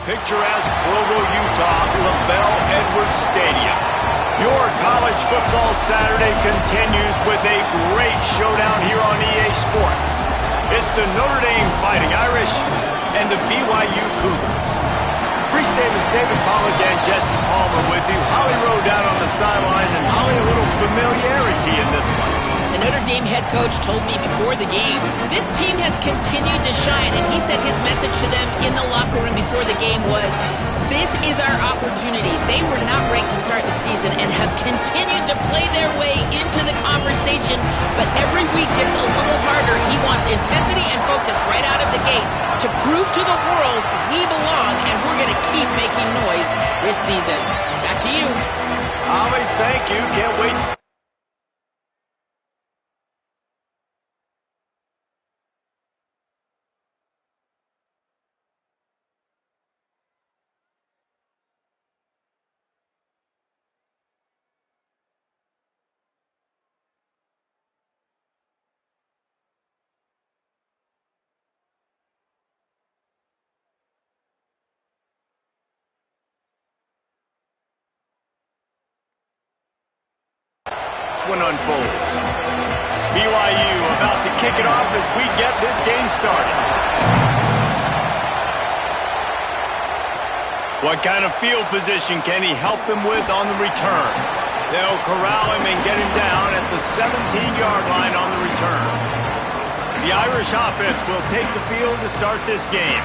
Picturesque Provo, Utah, LaBelle Edwards Stadium. Your college football Saturday continues with a great showdown here on EA Sports. It's the Notre Dame Fighting Irish and the BYU Cougars. Reese Davis, David Pollack, and Jesse Palmer with you. Holly Rowe down on the sideline, and Holly, a little familiarity in this one. The Notre Dame head coach told me before the game, this team has continued to shine, and he said his message to them in the locker room before the game was, this is our opportunity. They were not ranked to start the season and have continued to play their way into the conversation, but every week gets a little harder. He wants intensity and focus right out of the gate to prove to the world we belong, and we're going to keep making noise this season. Back to you. Holly, thank you. Can't wait to see. One unfolds. BYU about to kick it off as we get this game started. What kind of field position can he help them with on the return? They'll corral him and get him down at the 17-yard line on the return. The Irish offense will take the field to start this game.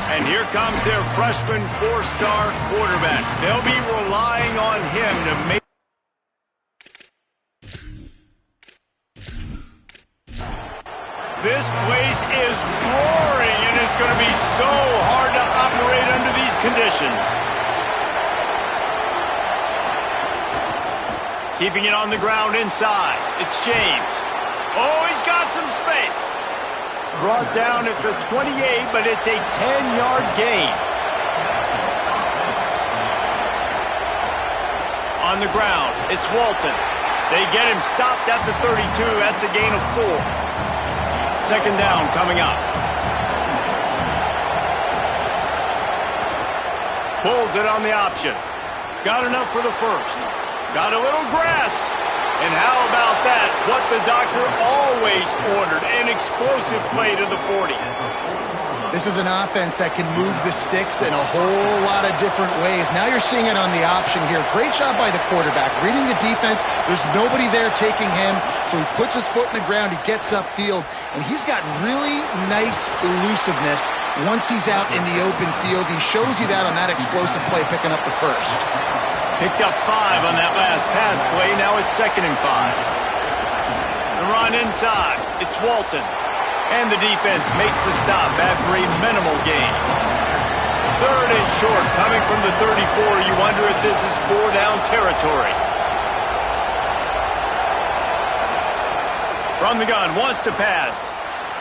And here comes their freshman four-star quarterback. They'll be relying on him to make this place is roaring, and it's going to be so hard to operate under these conditions. Keeping it on the ground inside. It's James. Oh, he's got some space. Brought down at the 28, but it's a 10-yard gain. On the ground, it's Walton. They get him stopped at the 32. That's a gain of 4. Second down coming up. Pulls it on the option. Got enough for the first. Got a little grass. And how about that? What the doctor always ordered. An explosive play to the 40. This is an offense that can move the sticks in a whole lot of different ways. Now you're seeing it on the option here. Great job by the quarterback. Reading the defense, there's nobody there taking him, so he puts his foot in the ground, he gets upfield, and he's got really nice elusiveness once he's out in the open field. He shows you that on that explosive play, picking up the first. Picked up 5 on that last pass play. Now it's 2nd and 5. The run inside. It's Walton. And the defense makes the stop after a minimal gain. 3rd and short, coming from the 34. You wonder if this is 4-down territory. From the gun, wants to pass.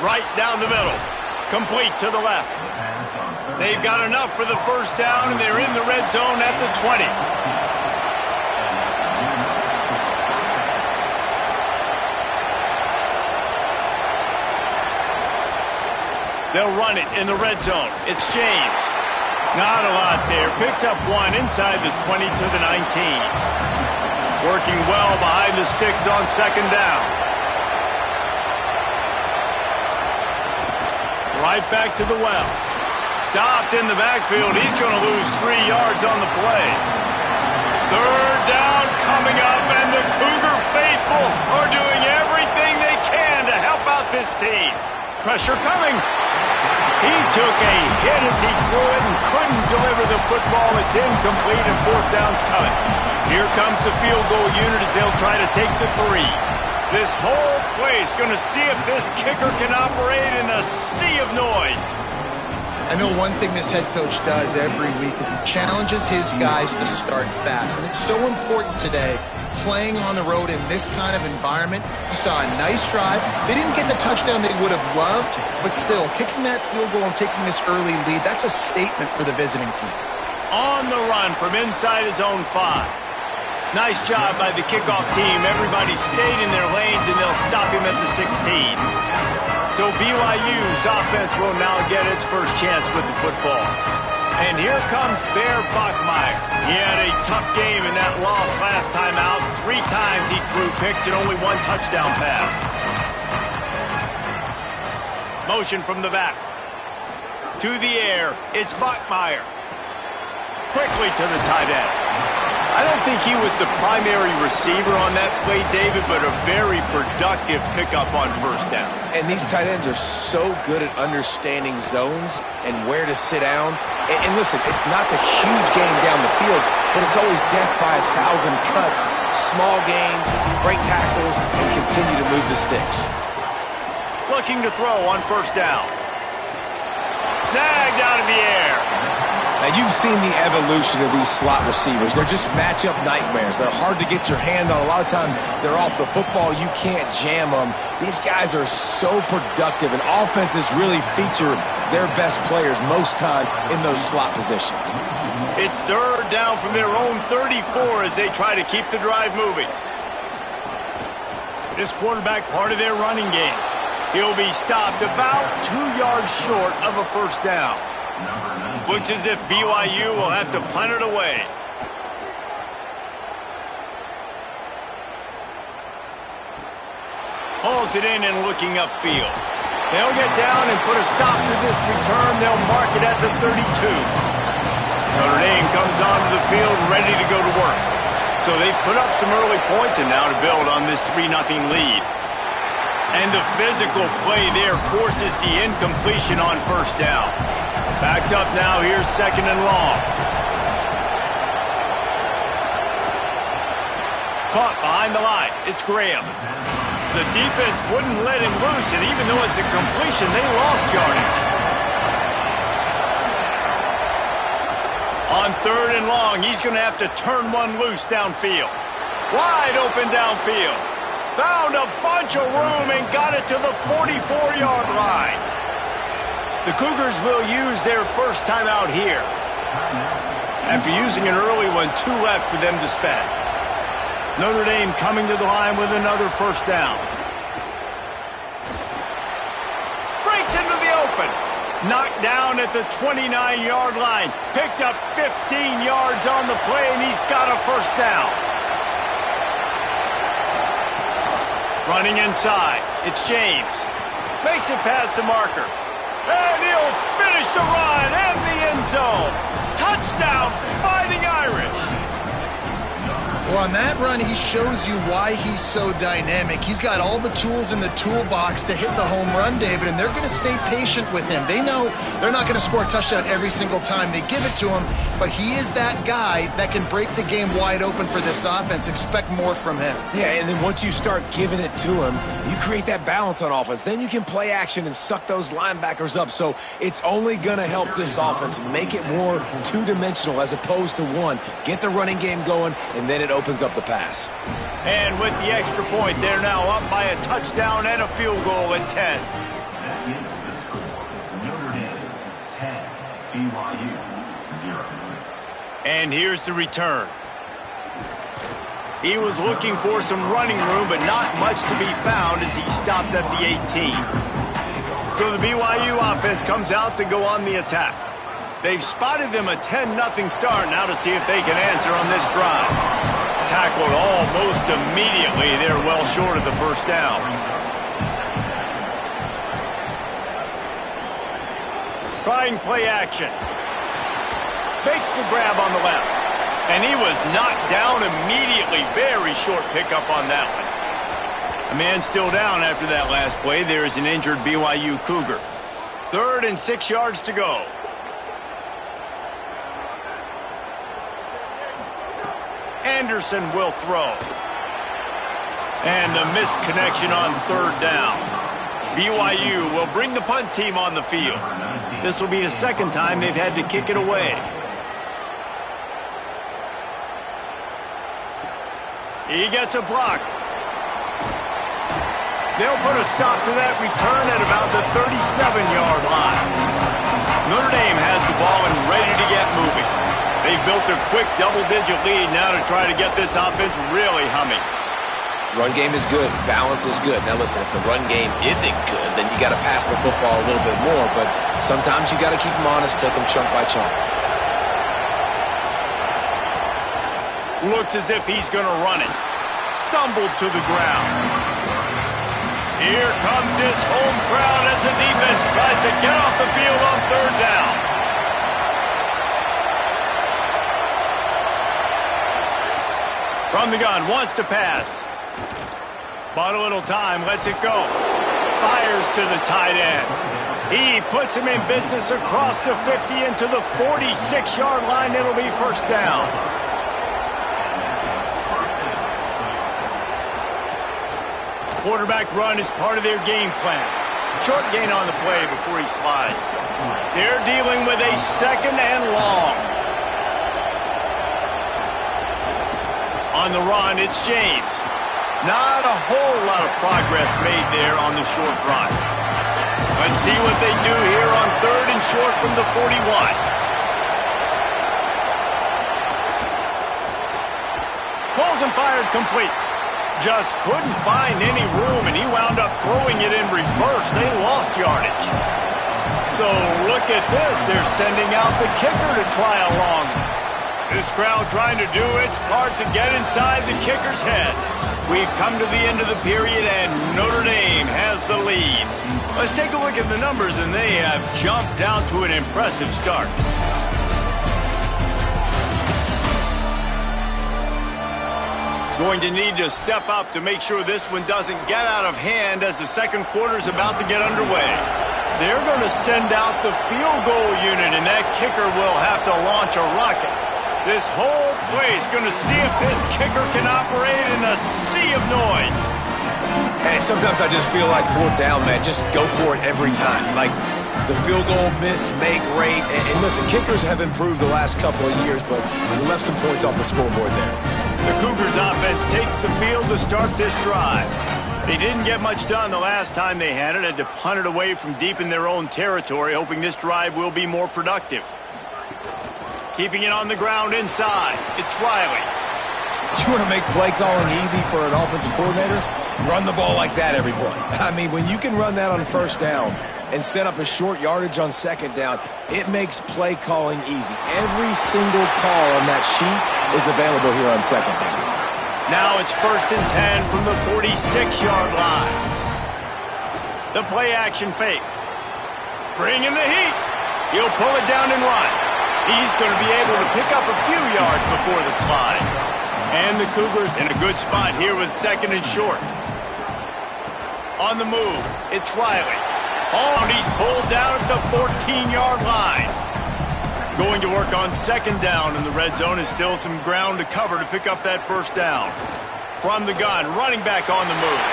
Right down the middle. Complete to the left. They've got enough for the first down, and they're in the red zone at the 20. They'll run it in the red zone. It's James. Not a lot there. Picks up 1 inside the 20 to the 19. Working well behind the sticks on 2nd down. Right back to the well. Stopped in the backfield. He's going to lose 3 yards on the play. 3rd down coming up, and the Cougar faithful are doing everything they can to help out this team. Pressure coming. He took a hit as he threw it and couldn't deliver the football. It's incomplete, and 4th down's coming. Here comes the field goal unit as they'll try to take the 3. This whole place going to see if this kicker can operate in a sea of noise. I know one thing this head coach does every week is he challenges his guys to start fast. And it's so important today, playing on the road in this kind of environment. You saw a nice drive. They didn't get the touchdown they would have loved, but still, kicking that field goal and taking this early lead, that's a statement for the visiting team. On the run from inside his own 5. Nice job by the kickoff team. Everybody stayed in their lanes, and they'll stop him at the 16. So BYU's offense will now get its first chance with the football. And here comes Bear Bachmeier. He had a tough game in that loss last time out. 3 times he threw picks and only 1 touchdown pass. Motion from the back. To the air, it's Bachmeier. Quickly to the tight end. I don't think he was the primary receiver on that play, David, but a very productive pickup on first down. And these tight ends are so good at understanding zones and where to sit down. And listen, it's not the huge game down the field, but it's always death by 1,000 cuts, small gains, break tackles, and continue to move the sticks. Looking to throw on first down. Snagged out of the air. Now, you've seen the evolution of these slot receivers. They're just matchup nightmares. They're hard to get your hand on. A lot of times, they're off the football. You can't jam them. These guys are so productive, and offenses really feature their best players most time in those slot positions. It's third down from their own 34 as they try to keep the drive moving. This quarterback part of their running game. He'll be stopped about 2 yards short of a first down. Looks as if BYU will have to punt it away. Holds it in and looking upfield. They'll get down and put a stop to this return. They'll mark it at the 32. Notre Dame comes onto the field ready to go to work. So they've put up some early points and now to build on this 3-0 lead. And the physical play there forces the incompletion on first down. Backed up now, here's second and long. Caught behind the line, it's Graham. The defense wouldn't let him loose, and even though it's a completion, they lost yardage. On third and long, he's going to have to turn one loose downfield. Wide open downfield. Found a bunch of room and got it to the 44-yard line. The Cougars will use their first time out here. After using an early one, 2 left for them to spend. Notre Dame coming to the line with another first down. Breaks into the open. Knocked down at the 29-yard line. Picked up 15 yards on the play, and he's got a first down. Running inside, it's James. Makes it past the marker. And he'll finish the run and the end zone. Touchdown, Fighting Irish. Well, on that run, he shows you why he's so dynamic. He's got all the tools in the toolbox to hit the home run, David, and they're going to stay patient with him. They know they're not going to score a touchdown every single time they give it to him, but he is that guy that can break the game wide open for this offense. Expect more from him. Yeah, and then once you start giving it to him, you create that balance on offense. Then you can play action and suck those linebackers up. So it's only going to help this offense make it more two-dimensional as opposed to one. Get the running game going, and then it opens up the pass. And with the extra point, they're now up by a touchdown and a field goal at 10. That is the score. Notre Dame 10, BYU 0. And here's the return. He was looking for some running room, but not much to be found as he stopped at the 18. So the BYU offense comes out to go on the attack. They've spotted them a 10-0 start now to see if they can answer on this drive. Tackled almost immediately. They're well short of the first down. Trying play action. Makes the grab on the left. And he was knocked down immediately. Very short pickup on that one. A man still down after that last play. There is an injured BYU Cougar. 3rd and 6 yards to go. Anderson will throw. And the missed connection on 3rd down. BYU will bring the punt team on the field. This will be the 2nd time they've had to kick it away. He gets a block. They'll put a stop to that return at about the 37-yard line. Notre Dame has the ball and ready to get moving. They've built a quick double-digit lead now to try to get this offense really humming. Run game is good. Balance is good. Now listen, if the run game isn't good, then you got to pass the football a little bit more. But sometimes you got to keep them honest, take them chunk by chunk. Looks as if he's going to run it. Stumbled to the ground. Here comes this home crowd as the defense tries to get off the field on third down. From the gun, wants to pass. Bought a little time, lets it go. Fires to the tight end. He puts him in business across the 50 into the 46-yard line. It'll be first down. Quarterback run is part of their game plan. Short gain on the play before he slides. They're dealing with a second and long. On the run, it's James. Not a whole lot of progress made there on the short run. Let's see what they do here on third and short from the 41. Pulls and fired complete. Just couldn't find any room, and he wound up throwing it in reverse. They lost yardage. So look at this. They're sending out the kicker to try a long one. This crowd trying to do its part to get inside the kicker's head. We've come to the end of the period, and Notre Dame has the lead. Let's take a look at the numbers, and they have jumped down to an impressive start. Going to need to step up to make sure this one doesn't get out of hand as the second quarter is about to get underway. They're going to send out the field goal unit, and that kicker will have to launch a rocket. This whole place going to see if this kicker can operate in a sea of noise. Hey, sometimes I just feel like fourth down, man. Just go for it every time. Like the field goal miss-make rate. And listen, kickers have improved the last couple of years, but we left some points off the scoreboard there. The Cougars offense takes the field to start this drive. They didn't get much done the last time they had it. Had to punt it away from deep in their own territory, hoping this drive will be more productive. Keeping it on the ground inside. It's Riley. You want to make play calling easy for an offensive coordinator? Run the ball like that every play. I mean, when you can run that on first down and set up a short yardage on second down, it makes play calling easy. Every single call on that sheet is available here on second down. Now it's first and 10 from the 46-yard line. The play action fake. Bringing the heat. He'll pull it down and run. He's going to be able to pick up a few yards before the slide. And the Cougars in a good spot here with second and short. On the move, it's Riley. Oh, and he's pulled down at the 14-yard line. Going to work on second down in the red zone is still some ground to cover to pick up that first down. From the gun, running back on the move.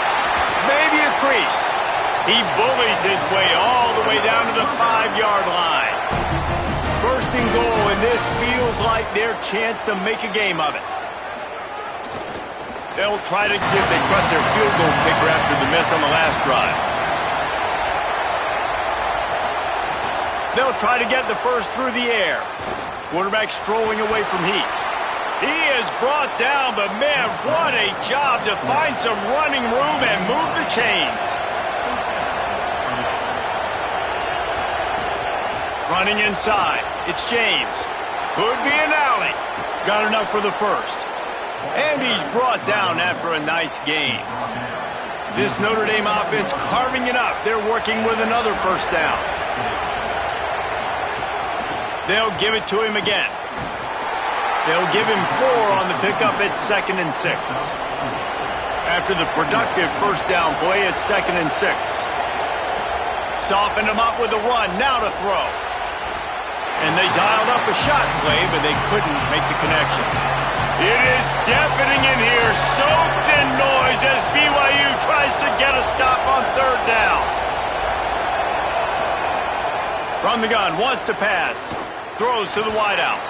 Maybe a crease. He bullies his way all the way down to the 5-yard line. First and goal, and this feels like their chance to make a game of it. They'll try to see if they trust their field goal kicker after the miss on the last drive. They'll try to get the first through the air. Quarterback strolling away from heat. He is brought down, but man, what a job to find some running room and move the chains. Running inside, it's James. Could be an alley. Got enough for the first. And he's brought down after a nice gain. This Notre Dame offense carving it up. They're working with another first down. They'll give it to him again. They'll give him 4 on the pickup at second and 6. After the productive first down play, it's second and 6. Softened him up with a run, now to throw. And they dialed up a shot play, but they couldn't make the connection. It is deafening in here, soaked in noise as BYU tries to get a stop on third down. From the gun, wants to pass. Throws to the wideout.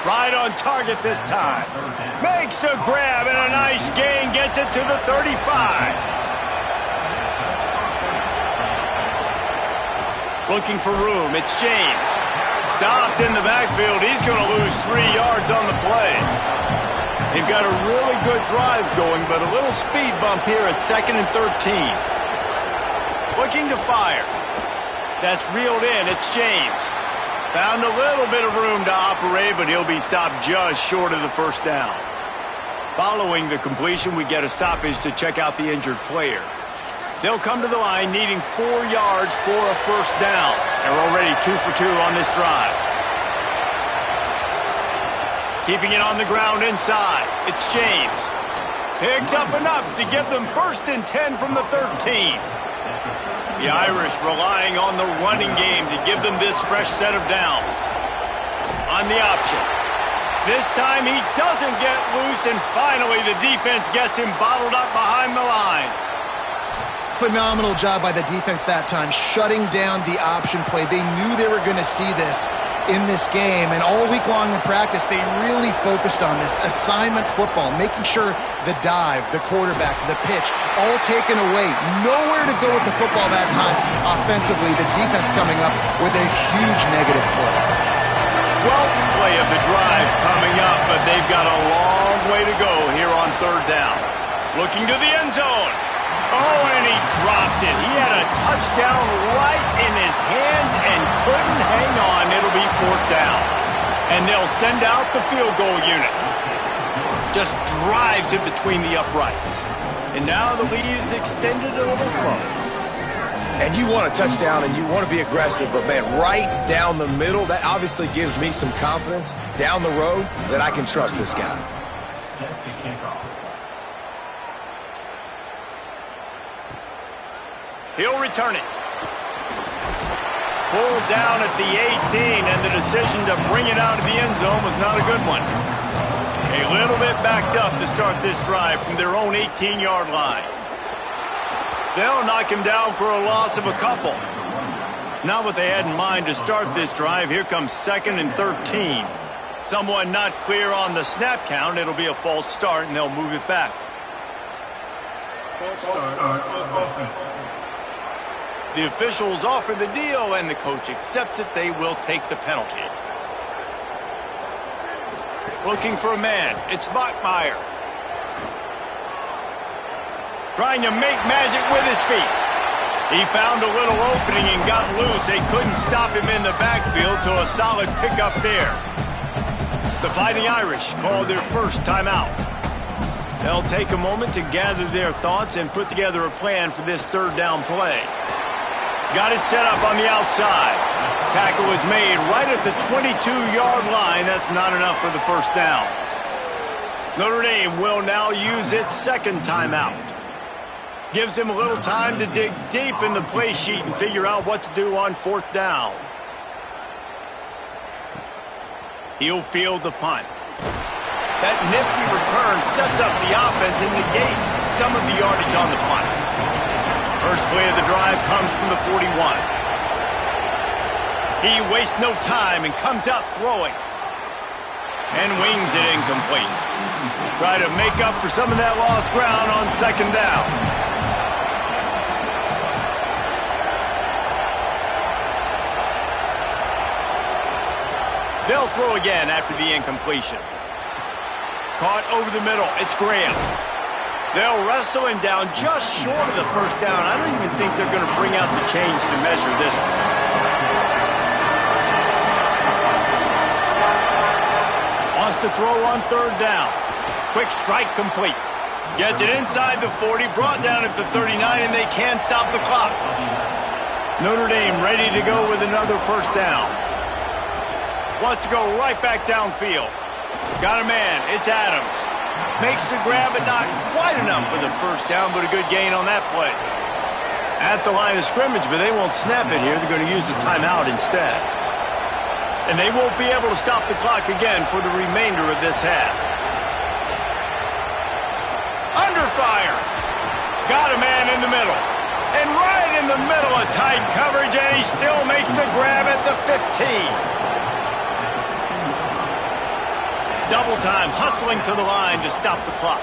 Right on target this time. Makes the grab and a nice gain, gets it to the 35. Looking for room, it's James. Stopped in the backfield. He's going to lose 3 yards on the play. They've got a really good drive going, but a little speed bump here at second and 13. Looking to fire. That's reeled in. It's James. Found a little bit of room to operate, but he'll be stopped just short of the first down. Following the completion, we get a stoppage to check out the injured player. They'll come to the line needing 4 yards for a first down. They're already 2 for 2 on this drive. Keeping it on the ground inside. It's James. Picks up enough to give them 1st and 10 from the 13. The Irish relying on the running game to give them this fresh set of downs. On the option. This time he doesn't get loose, and finally the defense gets him bottled up behind the line. Phenomenal job by the defense that time, shutting down the option play. They knew they were going to see this in this game, and all week long in practice, they really focused on this assignment football, making sure the dive, the quarterback, the pitch, all taken away. Nowhere to go with the football that time. Offensively, the defense coming up with a huge negative play. 12th play of the drive coming up, but they've got a long way to go here on 3rd down. Looking to the end zone. Oh, and he dropped it. He had a touchdown right in his hands and couldn't hang on. It'll be 4th down. And they'll send out the field goal unit. Just drives it between the uprights. And now the lead is extended a little further. And you want a touchdown and you want to be aggressive, but man, right down the middle, that obviously gives me some confidence down the road that I can trust this guy. Set to kick off. He'll return it. Pulled down at the 18, and the decision to bring it out of the end zone was not a good one. A little bit backed up to start this drive from their own 18-yard line. They'll knock him down for a loss of a couple. Not what they had in mind to start this drive. Here comes 2nd and 13. Someone not clear on the snap count. It'll be a false start, and they'll move it back. False start on offense. The officials offer the deal, and the coach accepts it. They will take the penalty. Looking for a man. It's Bachmeier. Trying to make magic with his feet. He found a little opening and got loose. They couldn't stop him in the backfield, so a solid pickup there. The Fighting Irish call their first timeout. They'll take a moment to gather their thoughts and put together a plan for this 3rd down play. Got it set up on the outside. Tackle is made right at the 22-yard line. That's not enough for the first down. Notre Dame will now use its 2nd timeout. Gives him a little time to dig deep in the play sheet and figure out what to do on 4th down. He'll field the punt. That nifty return sets up the offense and negates some of the yardage on the punt. First play of the drive comes from the 41. He wastes no time and comes out throwing. And wings it incomplete. Try to make up for some of that lost ground on 2nd down. They'll throw again after the incompletion. Caught over the middle. It's Graham. They'll wrestle him down just short of the first down. I don't even think they're going to bring out the chains to measure this one. Wants to throw on 3rd down. Quick strike complete. Gets it inside the 40, brought down at the 39, and they can't stop the clock. Notre Dame ready to go with another first down. Wants to go right back downfield. Got a man. It's Adams. Makes the grab, but not quite enough for the first down, but a good gain on that play. At the line of scrimmage, but they won't snap it here. They're going to use the timeout instead. And they won't be able to stop the clock again for the remainder of this half. Under fire. Got a man in the middle. And right in the middle of tight coverage, and he still makes the grab at the 15. Double time, hustling to the line to stop the clock.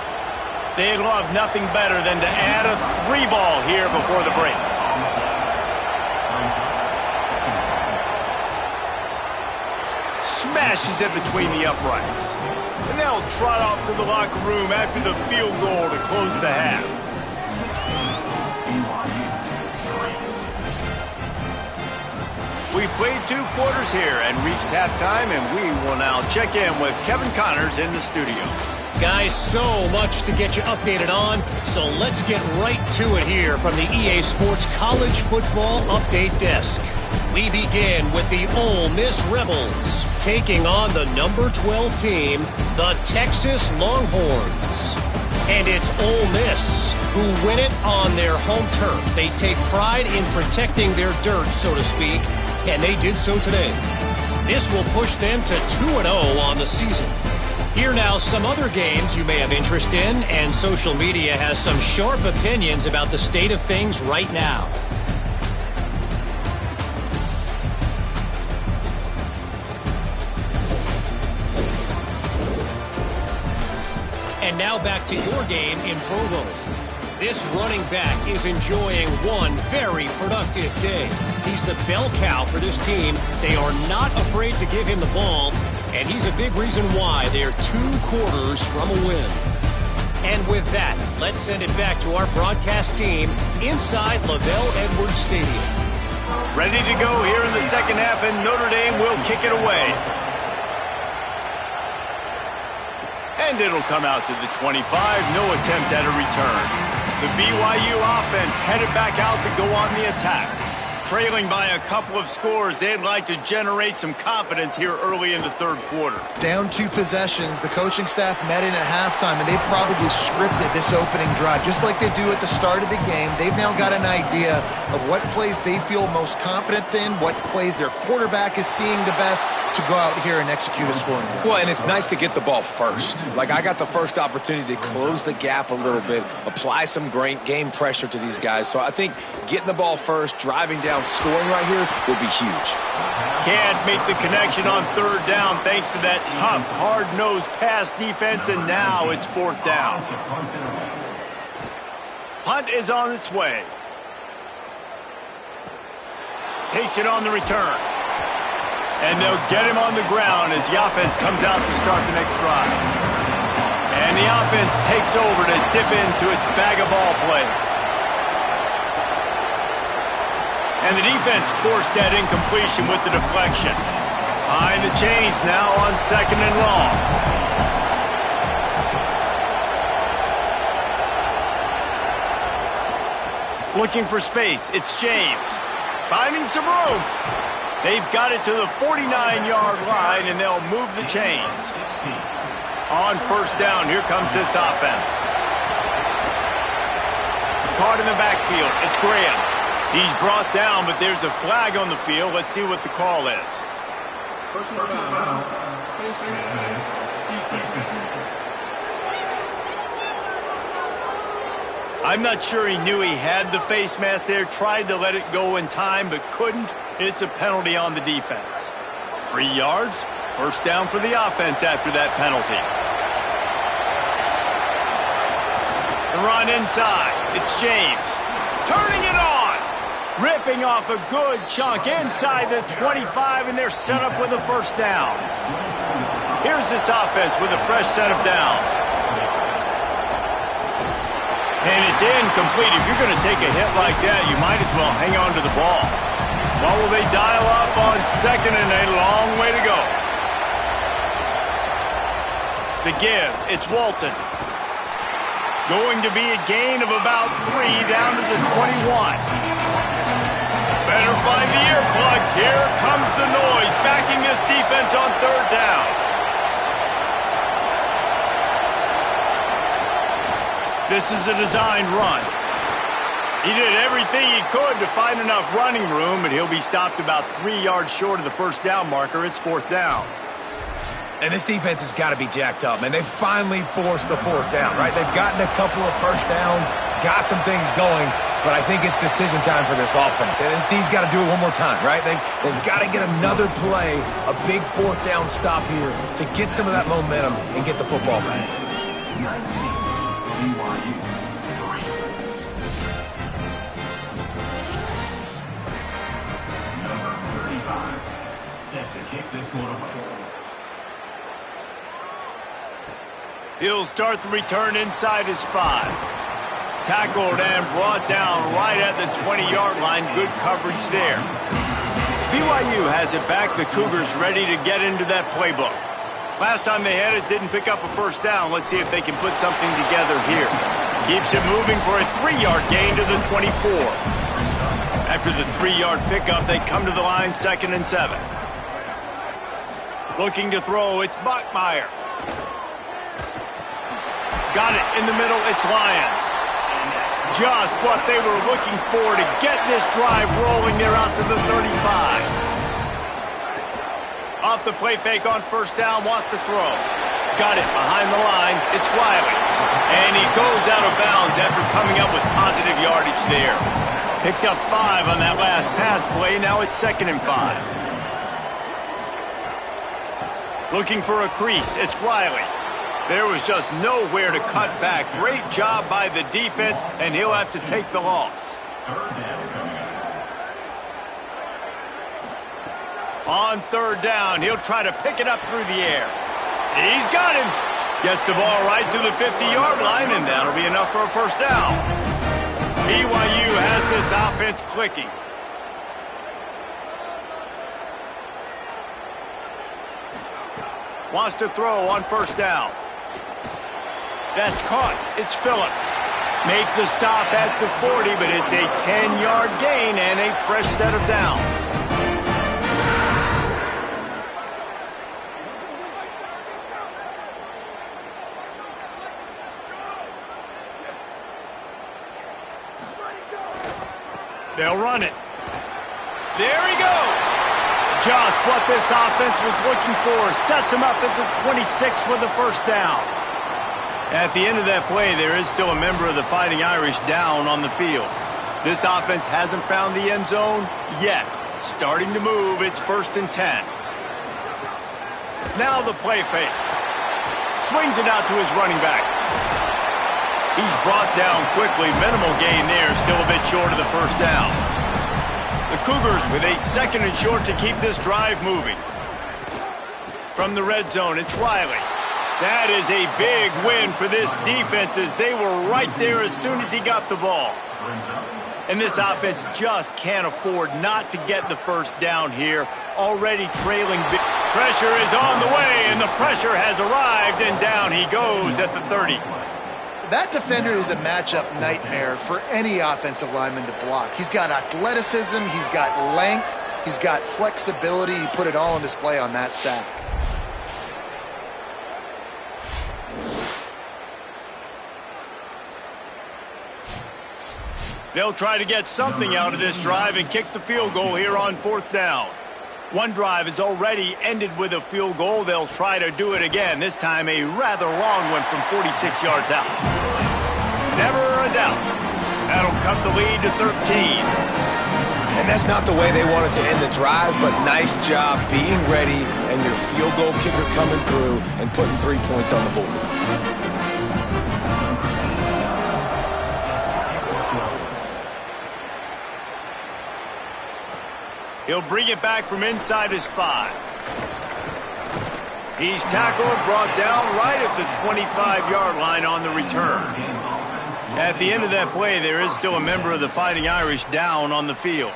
They'd love nothing better than to add a 3-ball here before the break. Smashes it between the uprights. And they'll trot off to the locker room after the field goal to close the half. We've played 2 quarters here and reached halftime, and we will now check in with Kevin Connors in the studio. Guys, so much to get you updated on, so let's get right to it here from the EA Sports College Football Update Desk. We begin with the Ole Miss Rebels taking on the number 12 team, the Texas Longhorns. And it's Ole Miss who win it on their home turf. They take pride in protecting their dirt, so to speak, and they did so today. This will push them to 2-0 on the season. Here now some other games you may have interest in, and social media has some sharp opinions about the state of things right now. And now back to your game in Provo. This running back is enjoying one very productive day. He's the bell cow for this team. They are not afraid to give him the ball, and he's a big reason why they're 2 quarters from a win. And with that, let's send it back to our broadcast team inside Lavelle Edwards Stadium. Ready to go here in the second half, and Notre Dame will kick it away. And it'll come out to the 25. No attempt at a return. The BYU offense headed back out to go on the attack. Trailing by a couple of scores, they'd like to generate some confidence here early in the third quarter. Down 2 possessions, the coaching staff met in at halftime, and they've probably scripted this opening drive. Just like they do at the start of the game, they've now got an idea of what plays they feel most confident in, what plays their quarterback is seeing the best to go out here and execute a scoring drive. Well, and it's nice to get the ball first. Like, I got the first opportunity to close the gap a little bit, apply some great game pressure to these guys. So I think getting the ball first, driving down, scoring right here will be huge. Can't make the connection on third down thanks to that tough, hard-nosed pass defense, and now it's fourth down. Punt is on its way. Takes it on the return. And they'll get him on the ground as the offense comes out to start the next drive. And the offense takes over to dip into its bag of ball plays. And the defense forced that incompletion with the deflection. Behind the chains now on 2nd and long. Looking for space. It's James. Finding some room. They've got it to the 49-yard line, and they'll move the chains. On first down, here comes this offense. Caught in the backfield. It's Graham. He's brought down, but there's a flag on the field. Let's see what the call is. Personal foul. Face mask. I'm not sure he knew he had the face mask there. Tried to let it go in time, but couldn't. It's a penalty on the defense. 3 yards. First down for the offense after that penalty. The run inside. It's James. Turning it on. Ripping off a good chunk inside the 25, and they're set up with a first down. Here's this offense with a fresh set of downs. And it's incomplete. If you're going to take a hit like that, you might as well hang on to the ball. What will they dial up on 2nd and a long way to go? The give. It's Walton. Going to be a gain of about 3 down to the 21. Better find the earplugs. Here comes the noise, backing this defense on third down. This is a designed run. He did everything he could to find enough running room, but he'll be stopped about 3 yards short of the first down marker. It's fourth down. And this defense has got to be jacked up, man. They finally forced the fourth down, right? They've gotten a couple of first downs, got some things going, but I think it's decision time for this offense. And this D's got to do it one more time, right? They've got to get another play, a big fourth down stop here to get some of that momentum and get the football back. 19, BYU. Number 35, set to kick this one away. He'll start the return inside his 5. Tackled and brought down right at the 20-yard line. Good coverage there. BYU has it back. The Cougars ready to get into that playbook. Last time they had it, didn't pick up a first down. Let's see if they can put something together here. Keeps it moving for a 3-yard gain to the 24. After the 3-yard pickup, they come to the line, 2nd and 7. Looking to throw, it's Bachmeier. Got it in the middle, it's Lyons. Just what they were looking for to get this drive rolling. They're out to the 35. Off the play fake on first down, wants to throw. Got it behind the line, it's Riley. And he goes out of bounds after coming up with positive yardage there. Picked up 5 on that last pass play, now it's 2nd and 5. Looking for a crease, it's Riley. There was just nowhere to cut back. Great job by the defense, and he'll have to take the loss. On 3rd down, he'll try to pick it up through the air. He's got him. Gets the ball right to the 50-yard line, and that'll be enough for a first down. BYU has this offense clicking. Wants to throw on first down. That's caught. It's Phillips. Make the stop at the 40, but it's a 10-yard gain and a fresh set of downs. They'll run it. There he goes. Just what this offense was looking for. Sets him up at the 26 with the first down. At the end of that play, there is still a member of the Fighting Irish down on the field. This offense hasn't found the end zone yet. Starting to move, it's 1st and 10. Now the play fake. Swings it out to his running back. He's brought down quickly. Minimal gain there. Still a bit short of the first down. The Cougars with a 2nd and short to keep this drive moving. From the red zone, it's Riley. That is a big win for this defense as they were right there as soon as he got the ball. And this offense just can't afford not to get the first down here. Already trailing big. Pressure is on the way, and the pressure has arrived, and down he goes at the 30. That defender is a matchup nightmare for any offensive lineman to block. He's got athleticism, he's got length, he's got flexibility. He put it all on display on that sack. They'll try to get something out of this drive and kick the field goal here on 4th down. One drive has already ended with a field goal. They'll try to do it again, this time a rather long one from 46 yards out. Never a doubt. That'll cut the lead to 13. And that's not the way they wanted to end the drive, but nice job being ready and your field goal kicker coming through and putting 3 points on the board. He'll bring it back from inside his 5. He's tackled, brought down right at the 25-yard line on the return. At the end of that play, there is still a member of the Fighting Irish down on the field.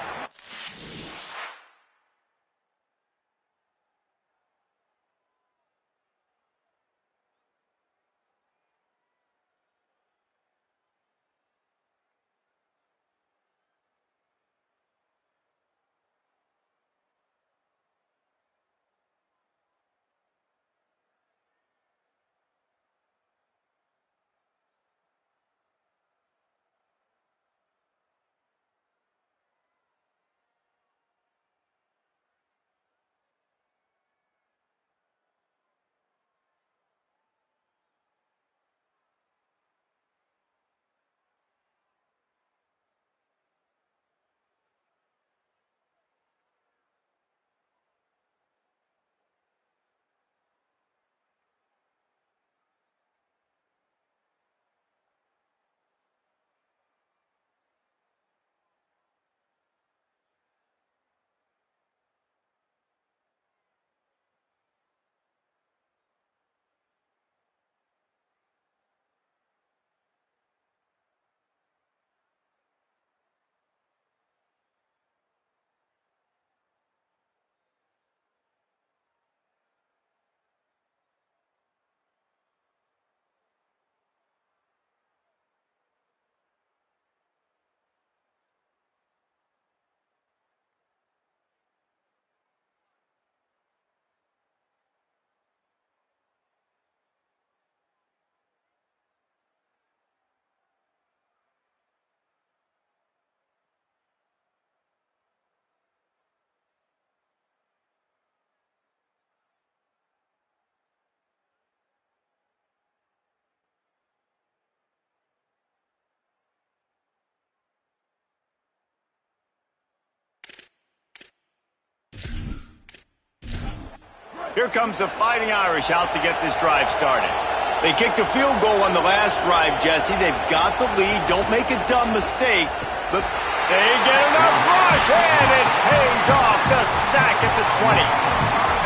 Here comes the Fighting Irish out to get this drive started. They kicked a field goal on the last drive, Jesse. They've got the lead. Don't make a dumb mistake. But they get enough rush, and it pays off. The sack at the 20.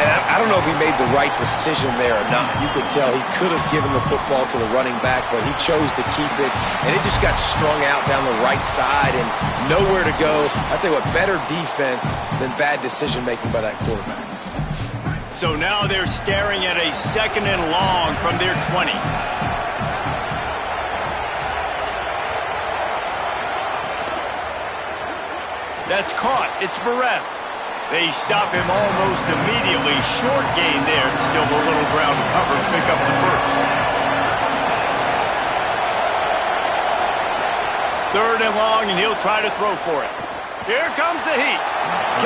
And I don't know if he made the right decision there or not. You could tell he could have given the football to the running back, but he chose to keep it, and it just got strung out down the right side and nowhere to go. I'll tell you what, better defense than bad decision-making by that quarterback. So now they're staring at a 2nd and long from their 20. That's caught. It's Barres. They stop him almost immediately. Short gain there. Still a little ground to cover to pick up the first. 3rd and long, and he'll try to throw for it. Here comes the heat.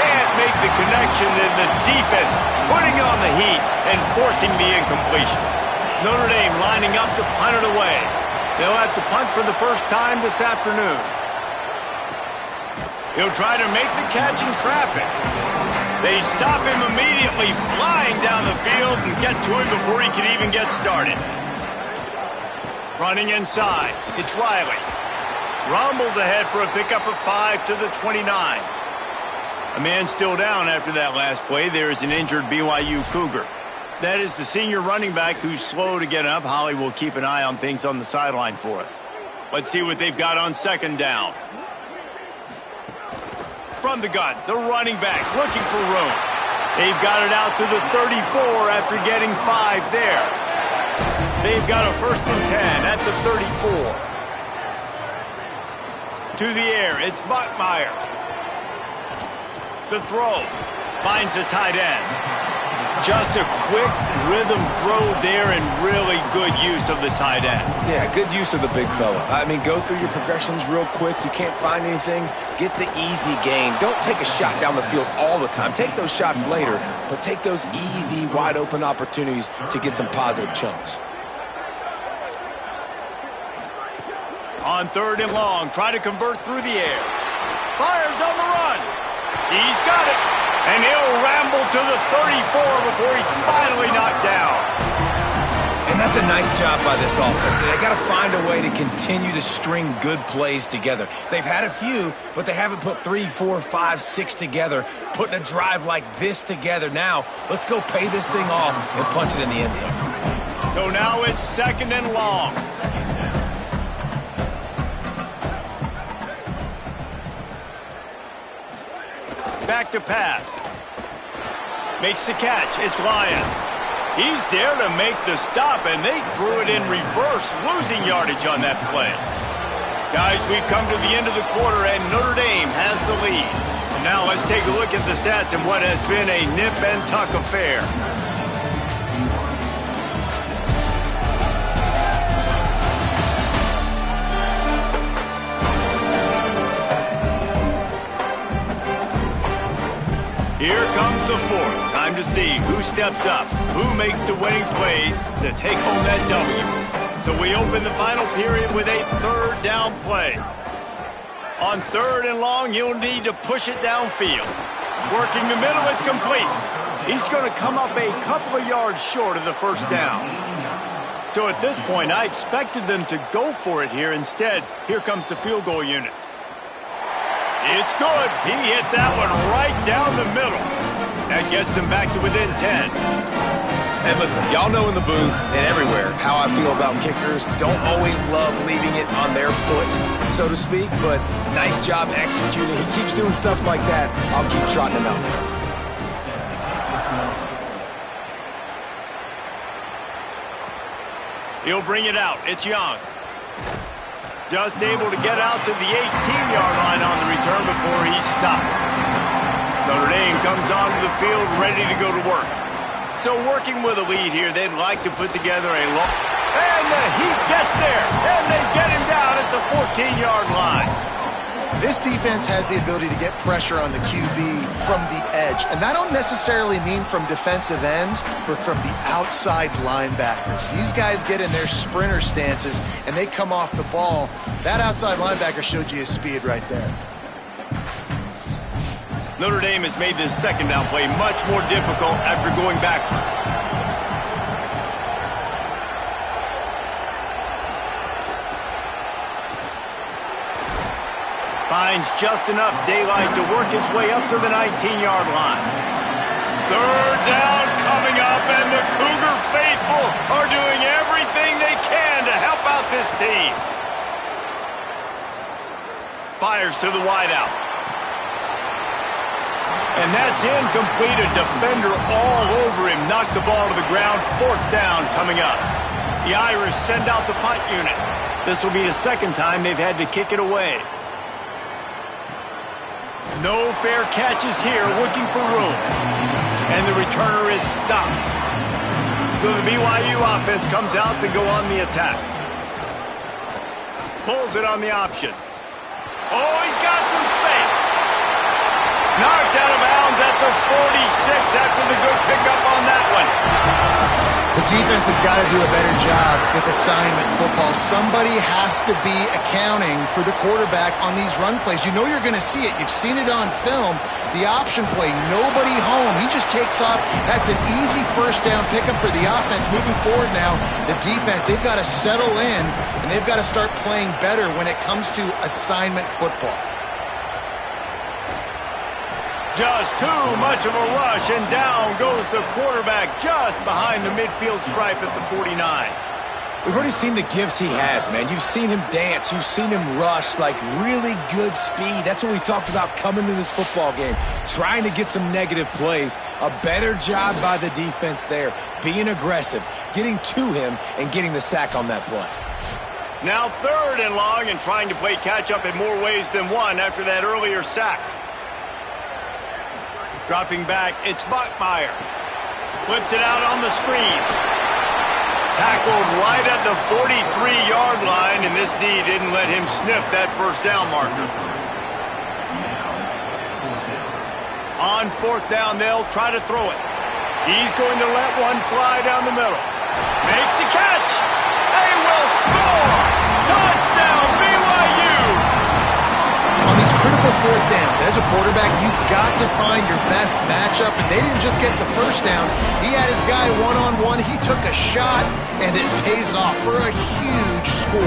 Can't make the connection in the defense, putting on the heat and forcing the incompletion. Notre Dame lining up to punt it away. They'll have to punt for the first time this afternoon. He'll try to make the catch in traffic. They stop him immediately, flying down the field and get to him before he can even get started. Running inside, it's Riley. Rumbles ahead for a pickup of 5 to the 29. A man still down after that last play. There is an injured BYU Cougar. That is the senior running back who's slow to get up. Holly will keep an eye on things on the sideline for us. Let's see what they've got on 2nd down. From the gun, the running back looking for room. They've got it out to the 34 after getting 5 there. They've got a 1st and 10 at the 34. To the air, it's Buckmeyer. The throw finds the tight end. Just a quick rhythm throw there and really good use of the tight end. Yeah, good use of the big fella. I mean, go through your progressions real quick. You can't find anything. Get the easy gain. Don't take a shot down the field all the time. Take those shots later, but take those easy, wide-open opportunities to get some positive chunks. On 3rd and long, try to convert through the air. Fires on the run. He's got it. And he'll ramble to the 34 before he's finally knocked down. And that's a nice job by this offense. They got to find a way to continue to string good plays together. They've had a few, but they haven't put 3, 4, 5, 6 together, putting a drive like this together. Now, let's go pay this thing off and punch it in the end zone. So now it's 2nd and long. Back to pass. Makes the catch. It's Lyons. He's there to make the stop, and they threw it in reverse, losing yardage on that play. Guys, we've come to the end of the quarter, and Notre Dame has the lead. Now let's take a look at the stats and what has been a nip-and-tuck affair. Here comes the 4th. Time to see who steps up, who makes the winning plays to take home that W. So we open the final period with a 3rd down play. On 3rd and long, you'll need to push it downfield. Working the middle, it's complete. He's going to come up a couple of yards short of the 1st down. So at this point, I expected them to go for it here. Instead, here comes the field goal unit. It's good. He hit that one right down the middle. That gets them back to within 10. And listen, y'all know in the booth and everywhere how I feel about kickers. Don't always love leaving it on their foot, so to speak, but nice job executing. He keeps doing stuff like that. I'll keep trotting him out there. He'll bring it out. It's Young. Just able to get out to the 18-yard line on the return before he's stopped. Notre Dame comes onto the field ready to go to work. So working with a lead here, they'd like to put together a long... And the Heat gets there, and they get him down at the 14-yard line. This defense has the ability to get pressure on the QB from the edge. And that don't necessarily mean from defensive ends, but from the outside linebackers. These guys get in their sprinter stances, and they come off the ball. That outside linebacker showed you his speed right there. Notre Dame has made this second down play much more difficult after going backwards. Finds just enough daylight to work his way up to the 19-yard line. Third down coming up, and the Cougar faithful are doing everything they can to help out this team. Fires to the wideout. And that's incomplete. A defender all over him. Knocked the ball to the ground. Fourth down coming up. The Irish send out the punt unit. This will be the second time they've had to kick it away. No fair catches here, looking for room. And the returner is stopped. So the BYU offense comes out to go on the attack. Pulls it on the option. Oh, he's got some space. Knocked out of bounds at the 46 after the good pickup on that one. The defense has got to do a better job with assignment football. Somebody has to be accounting for the quarterback on these run plays. You know you're going to see it. You've seen it on film. The option play, nobody home. He just takes off. That's an easy first down pickup for the offense. Moving forward now, the defense, they've got to settle in, and they've got to start playing better when it comes to assignment football. Just too much of a rush, and down goes the quarterback just behind the midfield stripe at the 49. We've already seen the gifts he has, man. You've seen him dance. You've seen him rush, like really good speed. That's what we talked about coming to this football game, trying to get some negative plays. A better job by the defense there, being aggressive, getting to him, and getting the sack on that play. Now third and long, and trying to play catch-up in more ways than one after that earlier sack. Dropping back, it's Buckmeyer. Flips it out on the screen. Tackled right at the 43-yard line, and this D didn't let him sniff that first down marker. On fourth down, they'll try to throw it. He's going to let one fly down the middle. Makes the catch. They will score. Touchdown, BYU. On these critical fourth downs, as a quarterback, you've got to find your best matchup, and they didn't just get the first down. He had his guy one-on-one. He took a shot, and it pays off for a huge score.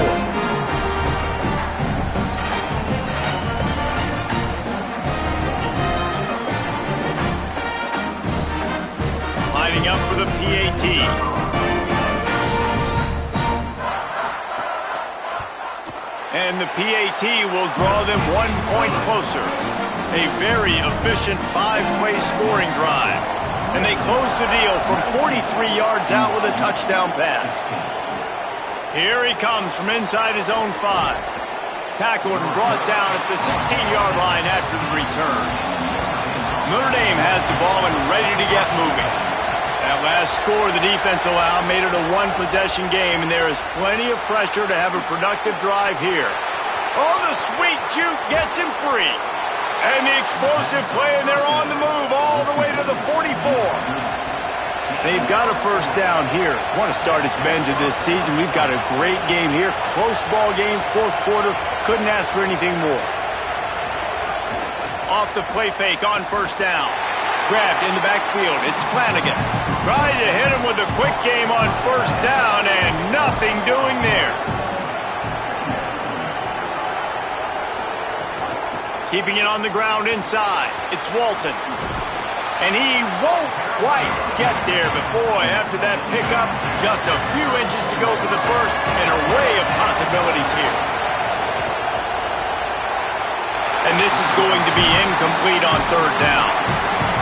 Lining up for the PAT. And the PAT will draw them 1 point closer. A very efficient 5-play scoring drive. And they close the deal from 43 yards out with a touchdown pass. Here he comes from inside his own 5. Tackled and brought down at the 16-yard line after the return. Notre Dame has the ball and ready to get moving. That last score the defense allowed made it a one-possession game, and there is plenty of pressure to have a productive drive here. Oh, the sweet juke gets him free. And the explosive play, and they're on the move all the way to the 44. They've got a first down here. Want to start its bend to this season. We've got a great game here. Close ball game, fourth quarter. Couldn't ask for anything more. Off the play fake on first down. Grabbed in the backfield. It's Flanagan. Trying to hit him with a quick game on first down, and nothing doing there. Keeping it on the ground inside. It's Walton. And he won't quite get there, but boy, after that pickup, just a few inches to go for the first, an array of possibilities here. And this is going to be incomplete on third down.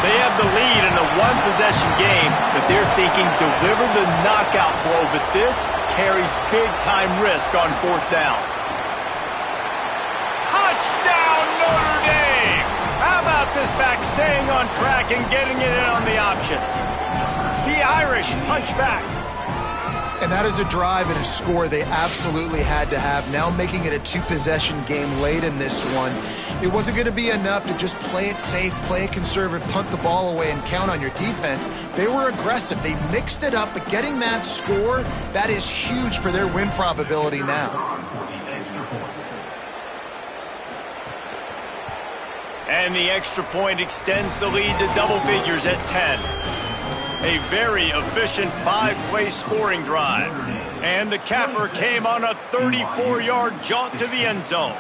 They have the lead in a one-possession game, but they're thinking deliver the knockout blow, but this carries big-time risk on fourth down. Touchdown, Notre Dame! How about this back staying on track and getting it in on the option? The Irish punch back. And that is a drive and a score they absolutely had to have. Now making it a two-possession game late in this one. It wasn't going to be enough to just play it safe, play it conservative, punt the ball away, and count on your defense. They were aggressive. They mixed it up, but getting that score, that is huge for their win probability now. And the extra point extends the lead to double figures at 10. A very efficient 5-play scoring drive. And the capper came on a 34-yard jaunt to the end zone.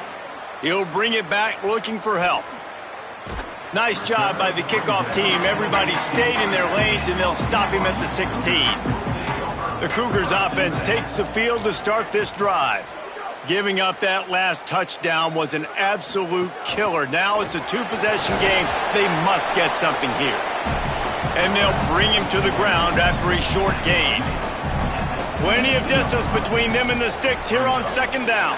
He'll bring it back looking for help. Nice job by the kickoff team. Everybody stayed in their lanes, and they'll stop him at the 16. The Cougars offense takes the field to start this drive. Giving up that last touchdown was an absolute killer. Now it's a two-possession game. They must get something here. And they'll bring him to the ground after a short gain. Plenty of distance between them and the sticks here on second down.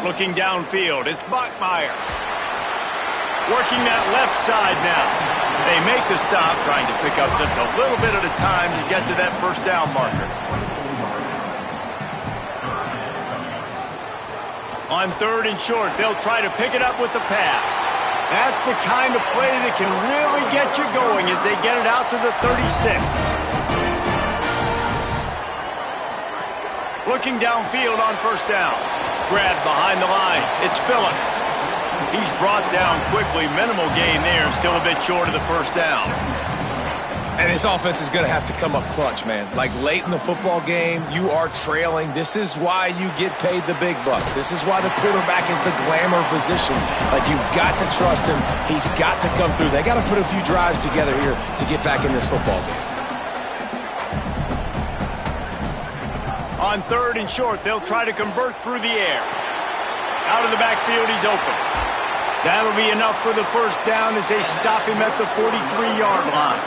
Looking downfield, it's Bachmeier. Working that left side now. They make the stop, trying to pick up just a little bit at a time to get to that first down marker. On third and short, they'll try to pick it up with the pass. That's the kind of play that can really get you going as they get it out to the 36. Looking downfield on first down. Grab behind the line. It's Phillips. He's brought down quickly. Minimal gain there. Still a bit short of the first down. And his offense is going to have to come up clutch, man. Like late in the football game, you are trailing. This is why you get paid the big bucks. This is why the quarterback is the glamour position. Like, you've got to trust him. He's got to come through. They got to put a few drives together here to get back in this football game. On third and short, they'll try to convert through the air. Out of the backfield, he's open. That'll be enough for the first down as they stop him at the 43-yard line.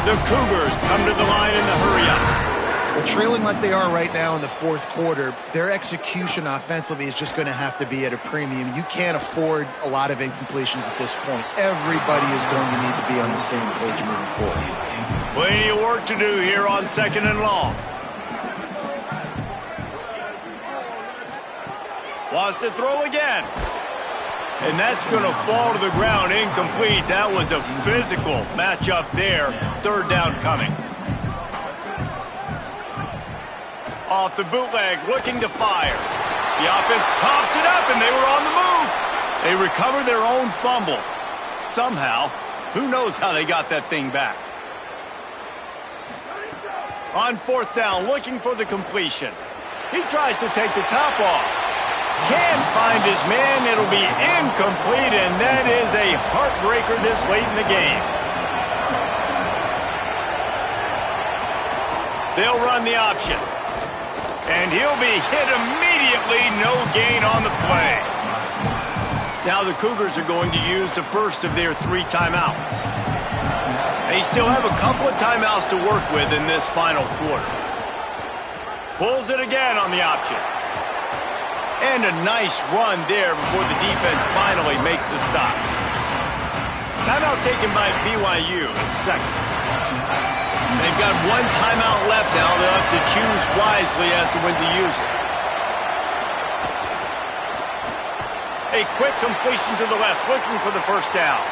The Cougars come to the line in the hurry-up. Well, trailing like they are right now in the fourth quarter, their execution offensively is just going to have to be at a premium. You can't afford a lot of incompletions at this point. Everybody is going to need to be on the same page moving forward. Plenty of work to do here on second and long. Wants to throw again. And that's going to fall to the ground incomplete. That was a physical matchup there. Third down coming. Off the bootleg, looking to fire. The offense pops it up, and they were on the move. They recover their own fumble. Somehow, who knows how they got that thing back. On fourth down, looking for the completion. He tries to take the top off. Can't find his man. It'll be incomplete, and that is a heartbreaker this late in the game. They'll run the option. And he'll be hit immediately. No gain on the play. Now the Cougars are going to use the first of their 3 timeouts. They still have a couple of timeouts to work with in this final quarter. Pulls it again on the option. And a nice run there before the defense finally makes the stop. Timeout taken by BYU in second. They've got 1 timeout left now. They'll have to choose wisely as to when to use it. A quick completion to the left, looking for the first down.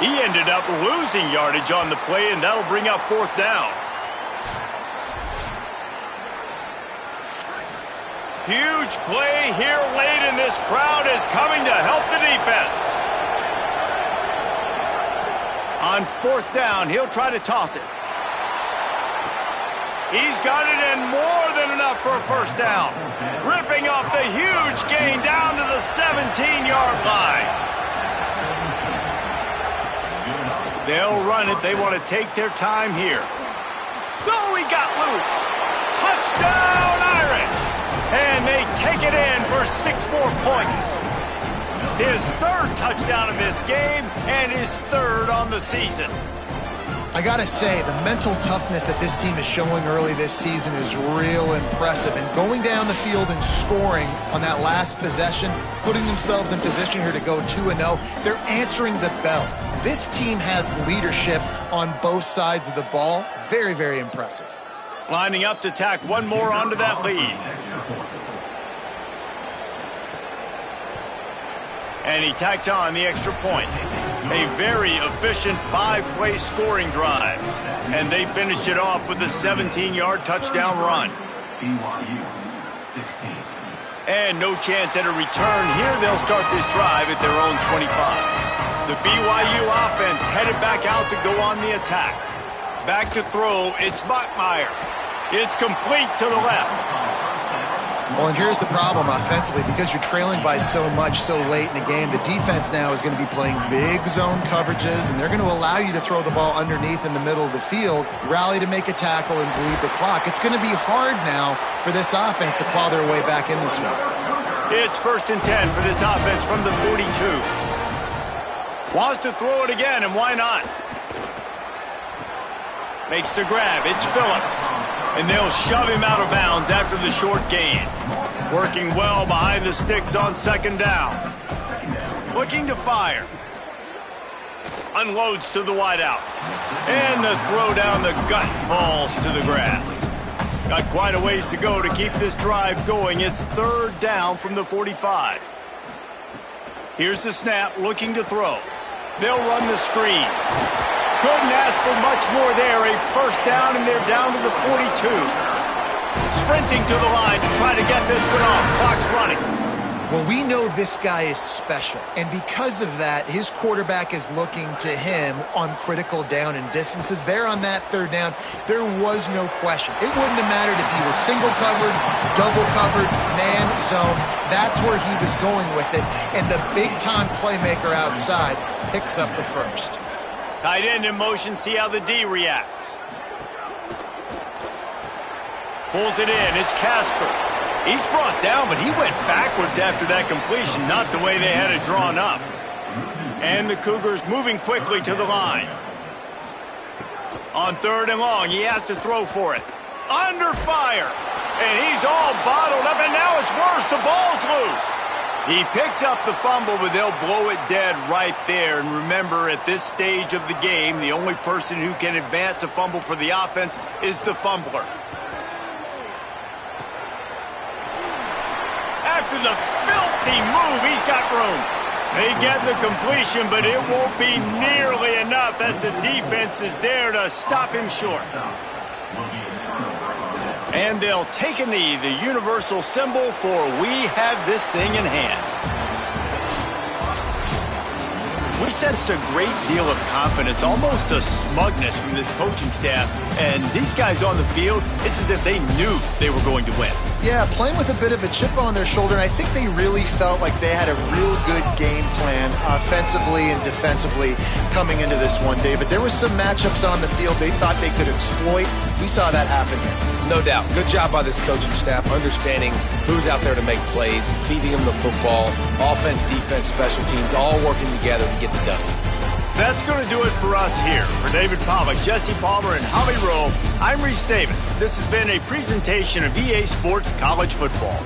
He ended up losing yardage on the play, and that'll bring up fourth down. Huge play here late, and this crowd is coming to help the defense. On fourth down, he'll try to toss it. He's got it in more than enough for a first down. Ripping off the huge gain down to the 17-yard line. They'll run it. They want to take their time here. Oh, he got loose. Touchdown, Irish. And they take it in for 6 more points. His 3rd touchdown of this game and his 3rd on the season. I got to say, the mental toughness that this team is showing early this season is real impressive. And going down the field and scoring on that last possession, putting themselves in position here to go 2-0, they're answering the bell. This team has leadership on both sides of the ball. Very, very impressive. Lining up to tack one more onto that lead. And he tacked on the extra point. A very efficient 5-play scoring drive. And they finished it off with a 17-yard touchdown run. BYU 16. And no chance at a return here. They'll start this drive at their own 25. The BYU offense headed back out to go on the attack. Back to throw, it's Buckmeyer. It's complete to the left. Well, and here's the problem offensively. Because you're trailing by so much so late in the game, the defense now is going to be playing big zone coverages, and they're going to allow you to throw the ball underneath in the middle of the field, rally to make a tackle, and bleed the clock. It's going to be hard now for this offense to claw their way back in this one. It's 1st and 10 for this offense from the 42. Wants to throw it again, and why not? Makes the grab. It's Phillips. And they'll shove him out of bounds after the short gain. Working well behind the sticks on 2nd down. Looking to fire. Unloads to the wideout. And the throw down the gut falls to the grass. Got quite a ways to go to keep this drive going. It's 3rd down from the 45. Here's the snap, looking to throw. They'll run the screen. Couldn't ask for much more there. A 1st down, and they're down to the 42. Sprinting to the line to try to get this one off. Clock's running. Well, we know this guy is special, and because of that, his quarterback is looking to him on critical down and distances. There on that 3rd down, there was no question. It wouldn't have mattered if he was single covered, double covered, man, zone. That's where he was going with it, and the big-time playmaker outside picks up the 1st. Tight end in motion, see how the D reacts. Pulls it in, it's Casper. He's brought down, but he went backwards after that completion, not the way they had it drawn up. And the Cougars moving quickly to the line. On 3rd and long, he has to throw for it. Under fire, and he's all bottled up, and now it's worse, the ball's loose. He picks up the fumble, but they'll blow it dead right there. And remember, at this stage of the game, the only person who can advance a fumble for the offense is the fumbler. After the filthy move, he's got room. They get the completion, but it won't be nearly enough as the defense is there to stop him short. And they'll take a knee, the universal symbol for we have this thing in hand. We sensed a great deal of confidence, almost a smugness from this coaching staff. And these guys on the field, it's as if they knew they were going to win. Yeah, playing with a bit of a chip on their shoulder, and I think they really felt like they had a real good game plan offensively and defensively coming into this one, David. There was some matchups on the field they thought they could exploit. We saw that happen here. No doubt. Good job by this coaching staff, understanding who's out there to make plays, feeding them the football, offense, defense, special teams, all working together to get the done. That's going to do it for us here. For David Pollack, Jesse Palmer, and Holly Rowe, I'm Reese Davis. This has been a presentation of EA Sports College Football.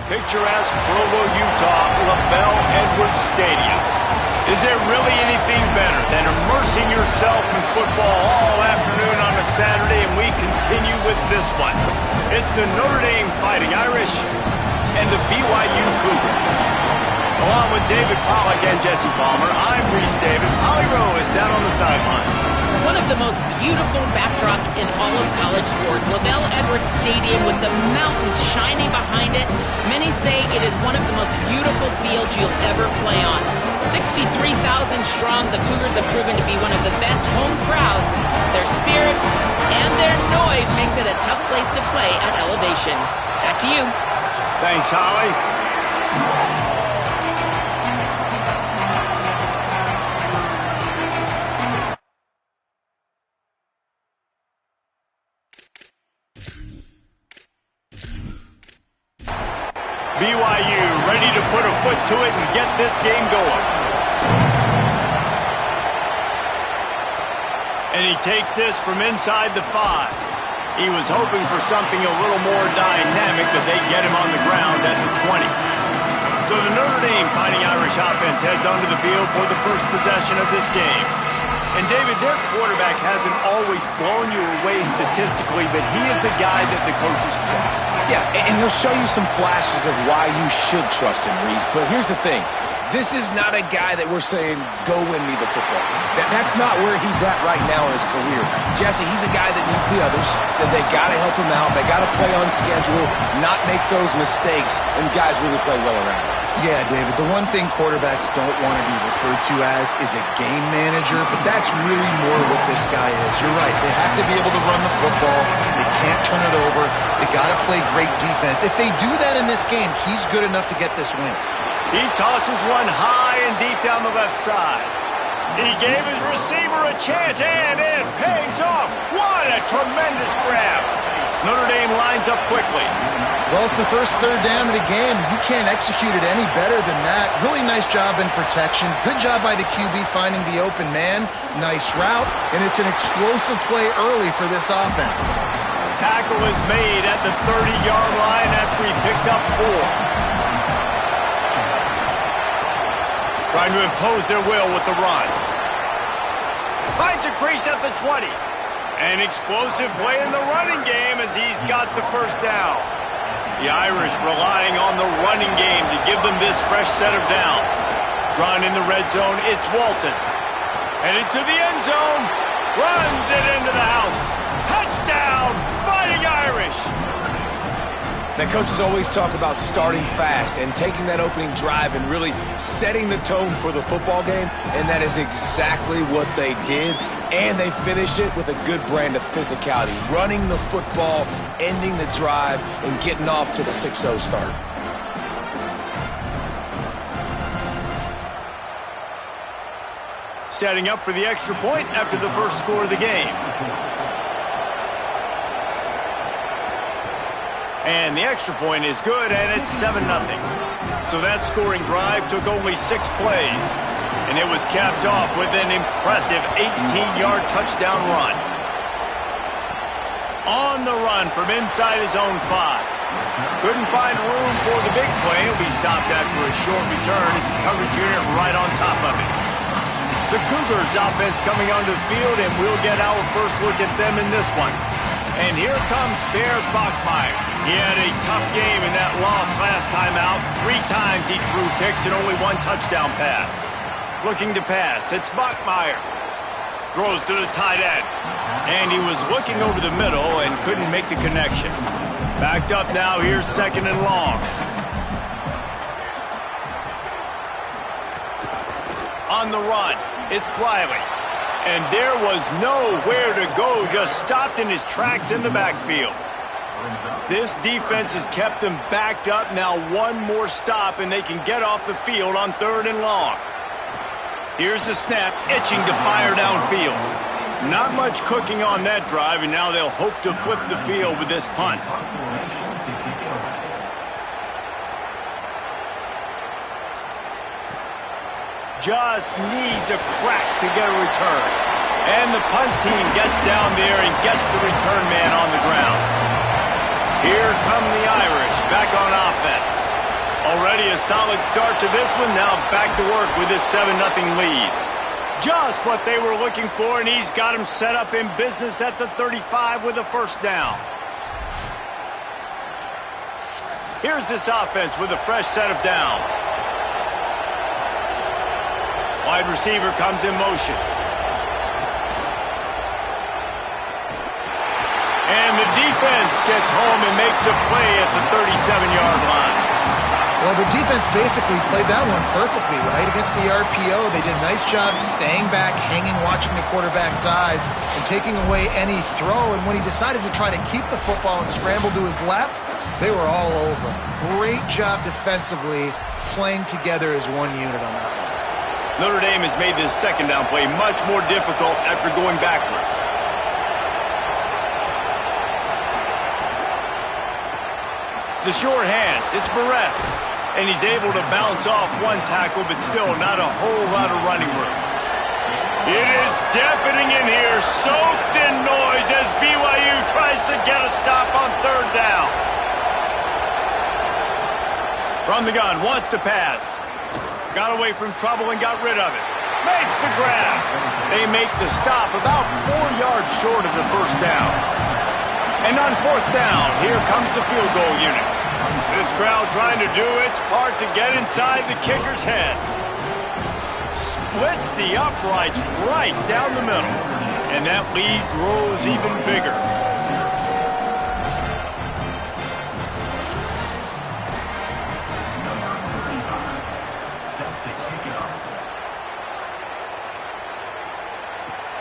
picturesque Provo, Utah, LaBelle Edwards Stadium. Is there really anything better than immersing yourself in football all afternoon on a Saturday? And we continue with this one. It's the Notre Dame Fighting Irish and the BYU Cougars. Along with David Pollack and Jesse Palmer, I'm Reese Davis. Holly Rowe is down on the sideline. One of the most beautiful backdrops in all of college sports, LaBelle Edwards Stadium with the mountains shining behind it. Many say it is one of the most beautiful fields you'll ever play on. 63,000 strong, the Cougars have proven to be one of the best home crowds. Their spirit and their noise makes it a tough place to play at elevation. Back to you. Thanks, Holly. BYU ready to put a foot to it and get this game going. And he takes this from inside the 5. He was hoping for something a little more dynamic, but they get him on the ground at the 20. So the Notre Dame Fighting Irish offense heads onto the field for the first possession of this game. And David, their quarterback hasn't always blown you away statistically, but he is a guy that the coaches trust. Yeah, and he'll show you some flashes of why you should trust him, Reese. But here's the thing. This is not a guy that we're saying, go win me the football. That's not where he's at right now in his career. Jesse, he's a guy that needs the others, that they got to help him out. They got to play on schedule, not make those mistakes, and guys really play well around him. Yeah, David, the one thing quarterbacks don't want to be referred to as is a game manager, but that's really more what this guy is. You're right. They have to be able to run the football. They can't turn it over. They got to play great defense. If they do that in this game, he's good enough to get this win. He tosses one high and deep down the left side. He gave his receiver a chance, and it pays off. What a tremendous grab. Notre Dame lines up quickly. Well, it's the first third down of the game. You can't execute it any better than that. Really nice job in protection. Good job by the QB finding the open man. Nice route, and it's an explosive play early for this offense. Tackle is made at the 30-yard line after he picked up 4. Trying to impose their will with the run. Finds a crease at the 20. An explosive play in the running game as he's got the first down. The Irish relying on the running game to give them this fresh set of downs. Run in the red zone, it's Walton. Headed to the end zone. Runs it into the house. Touchdown, Fighting Irish. Now, coaches always talk about starting fast and taking that opening drive and really setting the tone for the football game, and that is exactly what they did. And they finish it with a good brand of physicality, running the football, ending the drive, and getting off to the 6-0 start. Setting up for the extra point after the first score of the game. And the extra point is good, and it's 7-0. So that scoring drive took only 6 plays, and it was capped off with an impressive 18-yard touchdown run. On the run from inside his own 5. Couldn't find room for the big play. He'll be stopped after a short return. It's a coverage unit right on top of it. The Cougars offense coming onto the field, and we'll get our first look at them in this one. And here comes Bear Bachmeier. He had a tough game in that loss last time out. 3 times he threw picks and only 1 touchdown pass. Looking to pass, it's Bachmeier. Throws to the tight end. And he was looking over the middle and couldn't make the connection. Backed up now, here's 2nd and long. On the run, it's Wiley. And there was nowhere to go, just stopped in his tracks in the backfield. This defense has kept them backed up. Now 1 more stop, and they can get off the field on 3rd and long. Here's the snap, itching to fire downfield. Not much cooking on that drive, and now they'll hope to flip the field with this punt. Just needs a crack to get a return. And the punt team gets down there and gets the return man on the ground. Here come the Irish back on offense. Already a solid start to this one. Now back to work with this 7-0 lead. Just what they were looking for, and he's got him set up in business at the 35 with a first down. Here's this offense with a fresh set of downs. Wide receiver comes in motion. And the defense gets home and makes a play at the 37-yard line. Well, the defense basically played that one perfectly, right? Against the RPO, they did a nice job staying back, hanging, watching the quarterback's eyes, and taking away any throw. And when he decided to try to keep the football and scramble to his left, they were all over. Great job defensively, playing together as one unit on that one. Notre Dame has made this second down play much more difficult after going backwards. The short hands, it's Barres. And he's able to bounce off one tackle, but still not a whole lot of running room. It is deafening in here, soaked in noise as BYU tries to get a stop on third down. From the gun, wants to pass. Got away from trouble and got rid of it. Makes the grab. They make the stop about 4 yards short of the first down. And on fourth down, here comes the field goal unit. This crowd trying to do its part to get inside the kicker's head. Splits the uprights right down the middle. And that lead grows even bigger.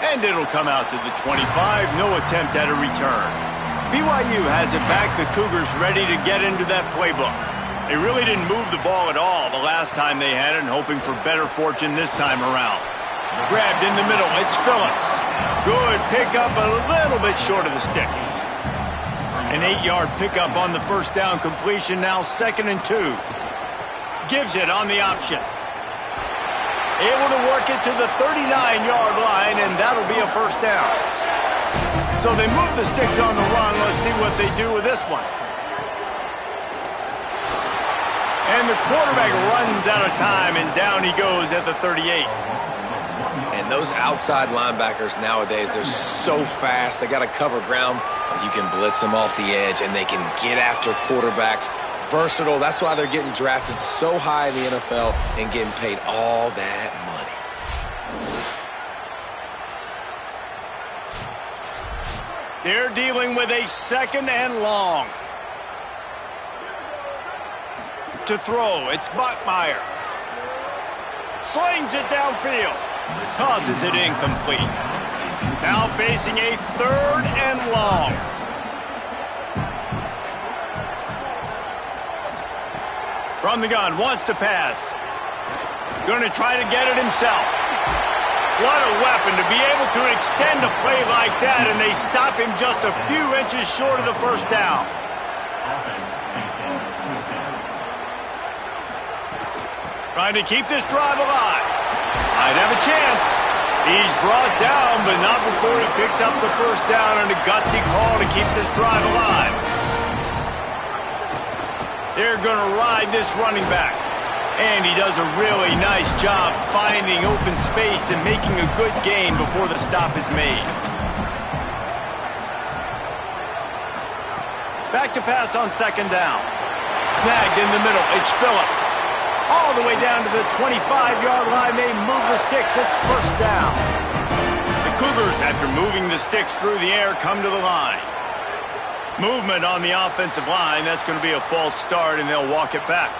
And it'll come out to the 25. No attempt at a return. BYU has it back. The Cougars ready to get into that playbook. They really didn't move the ball at all the last time they had it, and hoping for better fortune this time around. Grabbed in the middle. It's Phillips. Good pickup, a little bit short of the sticks. An 8-yard pickup on the first down completion. Now 2nd and 2. Gives it on the option. Able to work it to the 39-yard line, and that'll be a first down. So they move the sticks on the run. Let's see what they do with this one. And the quarterback runs out of time, and down he goes at the 38. And those outside linebackers nowadays, they're so fast. They got to cover ground. You can blitz them off the edge, and they can get after quarterbacks. Versatile. That's why they're getting drafted so high in the NFL and getting paid all that money. They're dealing with a 2nd and long. To throw, it's Buckmeyer. Slings it downfield. Tosses it incomplete. Now facing a 3rd and long. From the gun, wants to pass. Going to try to get it himself. What a weapon to be able to extend a play like that, and they stop him just a few inches short of the first down. Trying to keep this drive alive. Might have a chance. He's brought down, but not before he picks up the first down, and a gutsy call to keep this drive alive. They're going to ride this running back. And he does a really nice job finding open space and making a good gain before the stop is made. Back to pass on 2nd down. Snagged in the middle. It's Phillips. All the way down to the 25-yard line. They move the sticks. It's first down. The Cougars, after moving the sticks through the air, come to the line. Movement on the offensive line. That's going to be a false start, and they'll walk it back.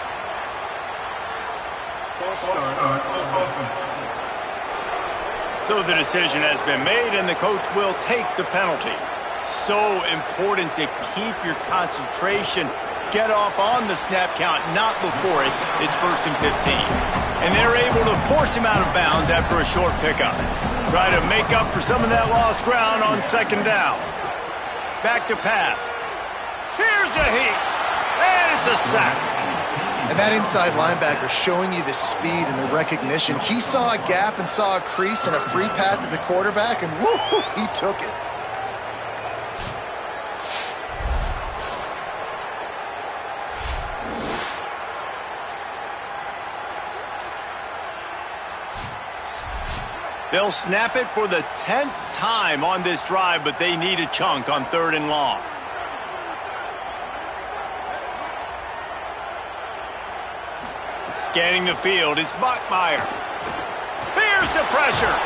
So the decision has been made, and the coach will take the penalty. So important to keep your concentration. Get off on the snap count, not before it. It's 1st and 15. And they're able to force him out of bounds after a short pickup. Try to make up for some of that lost ground on 2nd down. Back to pass. Here's a heat. And it's a sack. And that inside linebacker showing you the speed and the recognition. He saw a gap and saw a crease and a free path to the quarterback, and woo, he took it. They'll snap it for the 10th time on this drive, but they need a chunk on 3rd and long. Scanning the field, it's Bachmeier. Here's the pressure.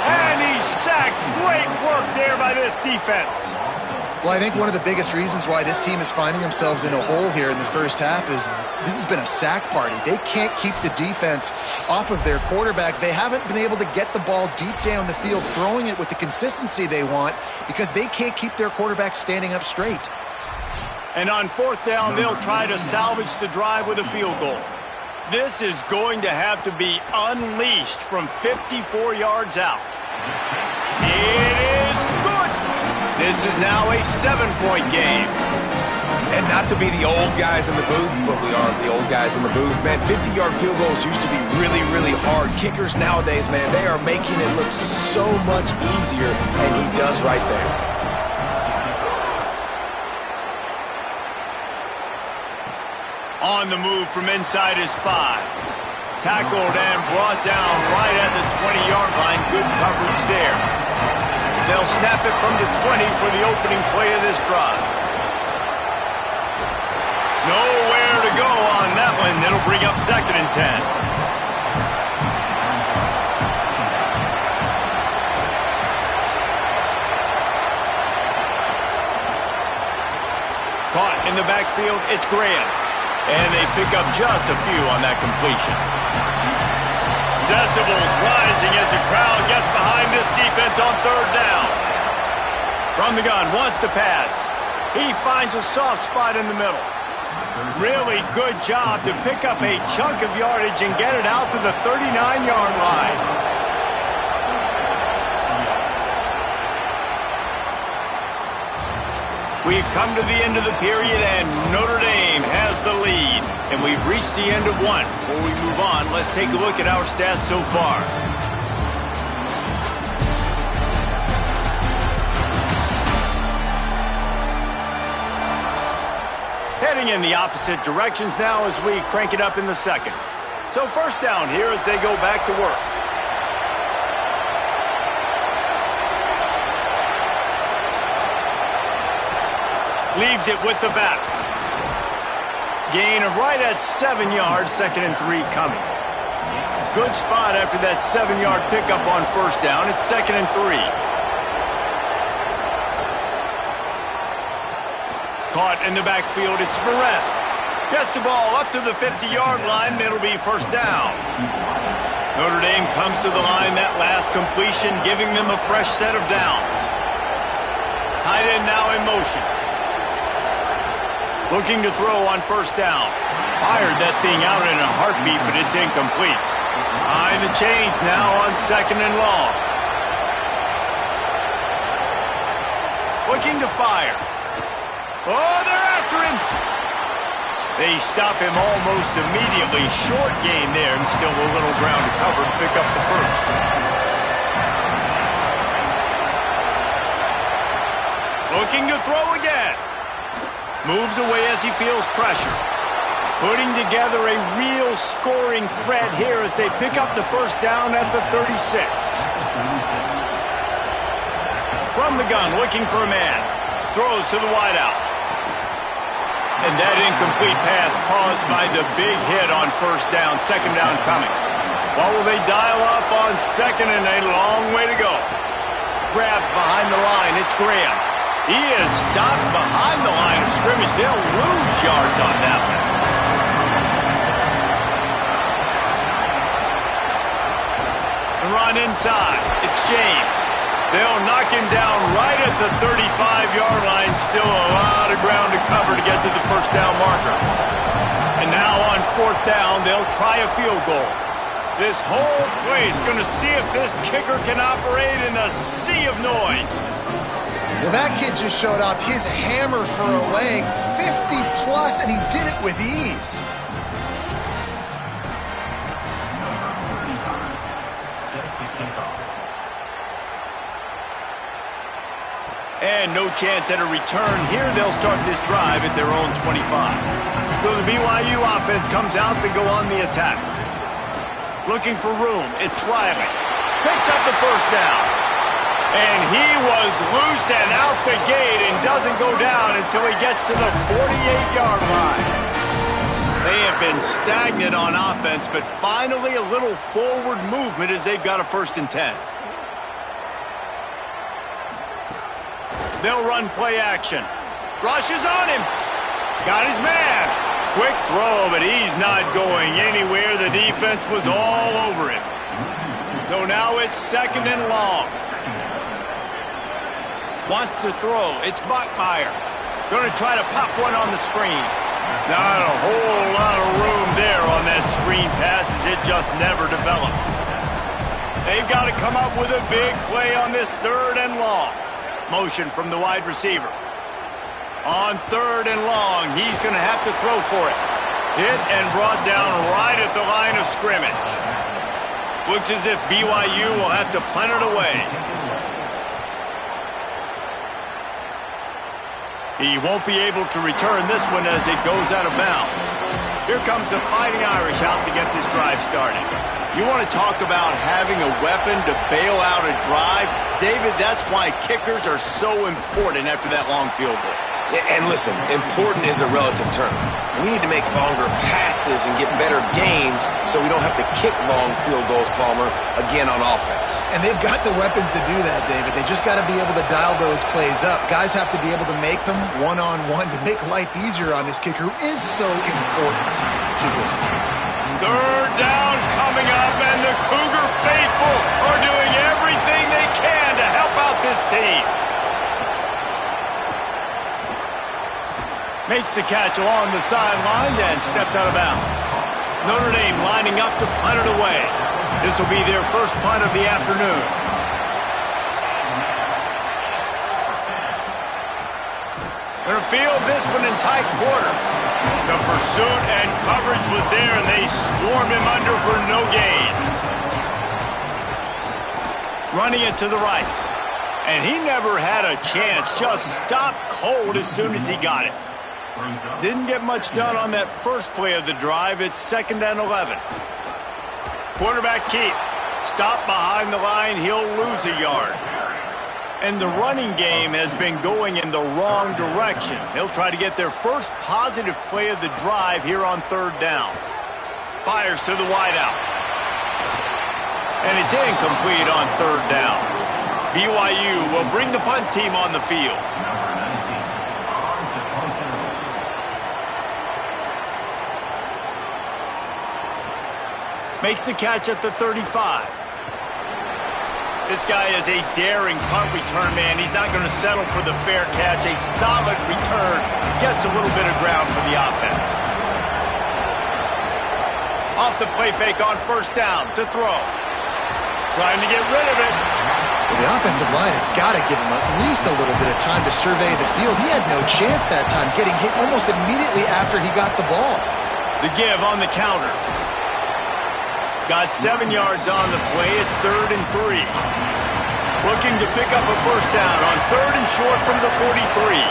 And he's sacked. Great work there by this defense. Well, I think one of the biggest reasons why this team is finding themselves in a hole here in the first half is this has been a sack party. They can't keep the defense off of their quarterback. They haven't been able to get the ball deep down the field, throwing it with the consistency they want because they can't keep their quarterback standing up straight. And on 4th down, they'll try to salvage the drive with a field goal. This is going to have to be unleashed from 54 yards out. It is good. This is now a 7-point game. And not to be the old guys in the booth, but we are the old guys in the booth. Man, 50-yard field goals used to be really, really hard. Kickers nowadays, man, they are making it look so much easier, and he does right there. On the move from inside his 5. Tackled and brought down right at the 20-yard line. Good coverage there. They'll snap it from the 20 for the opening play of this drive. Nowhere to go on that one. It'll bring up 2nd and 10. Caught in the backfield, it's Graham. And they pick up just a few on that completion. Decibels rising as the crowd gets behind this defense on 3rd down. From the gun, wants to pass. He finds a soft spot in the middle. Really good job to pick up a chunk of yardage and get it out to the 39-yard line. We've come to the end of the period, and Notre Dame has the lead. And we've reached the end of one. Before we move on, let's take a look at our stats so far. Heading in the opposite directions now as we crank it up in the second. So 1st down here as they go back to work. Leaves it with the back. Gain of right at 7 yards, 2nd and 3 coming. Good spot after that 7-yard pickup on 1st down. It's 2nd and 3. Caught in the backfield, it's Perez. Gets the ball up to the 50-yard line, and it'll be 1st down. Notre Dame comes to the line that last completion, giving them a fresh set of downs. Tight end now in motion. Looking to throw on 1st down. Fired that thing out in a heartbeat, but it's incomplete. Behind the chains now on 2nd and long. Looking to fire. Oh, they're after him. They stop him almost immediately. Short gain there, and still a little ground to cover to pick up the 1st. Looking to throw again. Moves away as he feels pressure. Putting together a real scoring threat here as they pick up the 1st down at the 36. From the gun, looking for a man. Throws to the wideout. And that incomplete pass caused by the big hit on 1st down. 2nd down coming. What will they dial up on 2nd and a long way to go? Grabbed behind the line, it's Graham. He is stopped behind the line of scrimmage. They'll lose yards on that one. The run inside. It's James. They'll knock him down right at the 35-yard line. Still a lot of ground to cover to get to the 1st down marker. And now on 4th down, they'll try a field goal. This whole place going to see if this kicker can operate in the sea of noise. Well, that kid just showed off his hammer for a leg, 50-plus, and he did it with ease. And no chance at a return. Here they'll start this drive at their own 25. So the BYU offense comes out to go on the attack. Looking for room. It's Riley. Picks up the first down. And he was loose and out the gate and doesn't go down until he gets to the 48-yard line. They have been stagnant on offense, but finally a little forward movement as they've got a 1st and 10. They'll run play action. Rushes on him. Got his man. Quick throw, but he's not going anywhere. The defense was all over him. So now it's 2nd and long. Wants to throw. It's Bachmeier. Going to try to pop one on the screen. Not a whole lot of room there on that screen pass as it just never developed. They've got to come up with a big play on this 3rd and long. Motion from the wide receiver. On 3rd and long, he's going to have to throw for it. Hit and brought down right at the line of scrimmage. Looks as if BYU will have to punt it away. He won't be able to return this one as it goes out of bounds. Here comes the Fighting Irish out to get this drive started. You want to talk about having a weapon to bail out a drive? David, that's why kickers are so important after that long field goal. And listen, important is a relative term. We need to make longer passes and get better gains so we don't have to kick long field goals, Palmer, again on offense. And they've got the weapons to do that, David. They just got to be able to dial those plays up. Guys have to be able to make them one-on-one to make life easier on this kicker, who is so important to this team. 3rd down coming up, and the Cougar faithful are doing everything they can to help out this team. Makes the catch along the sidelines and steps out of bounds. Notre Dame lining up to punt it away. This will be their first punt of the afternoon. They're going to field this one in tight quarters. The pursuit and coverage was there, and they swarmed him under for no gain. Running it to the right. And he never had a chance. Just stopped cold as soon as he got it. Didn't get much done on that first play of the drive. It's 2nd and 11. Quarterback keep. Stop behind the line. He'll lose a yard. And the running game has been going in the wrong direction. They'll try to get their first positive play of the drive here on 3rd down. Fires to the wideout. And it's incomplete on 3rd down. BYU will bring the punt team on the field. Makes the catch at the 35. This guy is a daring punt return man. He's not going to settle for the fair catch. A solid return gets a little bit of ground for the offense. Off the play fake on 1st down to throw. Trying to get rid of it. Well, the offensive line has got to give him at least a little bit of time to survey the field. He had no chance that time, getting hit almost immediately after he got the ball. The give on the counter. Got 7 yards on the play. It's 3rd and 3. Looking to pick up a 1st down on 3rd and short from the 43.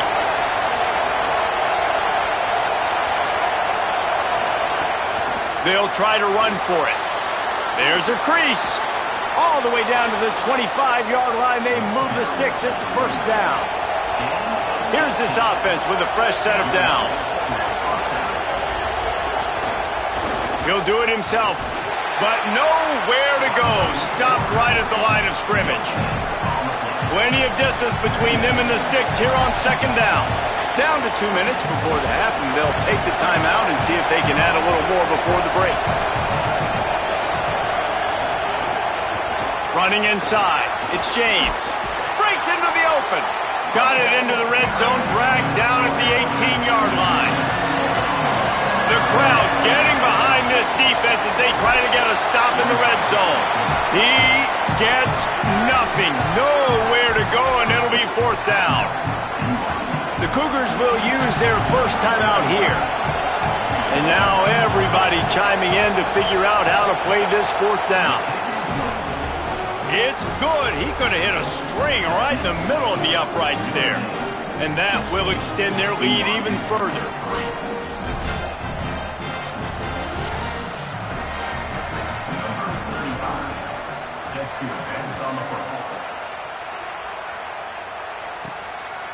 They'll try to run for it. There's a crease. All the way down to the 25-yard line. They move the sticks. It's 1st down. Here's this offense with a fresh set of downs. He'll do it himself. But nowhere to go. Stopped right at the line of scrimmage. Plenty of distance between them and the sticks here on 2nd down. Down to 2 minutes before the half, and they'll take the timeout and see if they can add a little more before the break. Running inside. It's James. Breaks into the open. Got it into the red zone. Dragged down at the 18-yard line. The crowd getting behind this defense as they try to get a stop in the red zone. He gets nothing. Nowhere to go, and it'll be 4th down. The Cougars will use their first timeout here. And now everybody chiming in to figure out how to play this 4th down. It's good. He could have hit a string right in the middle of the uprights there. And that will extend their lead even further.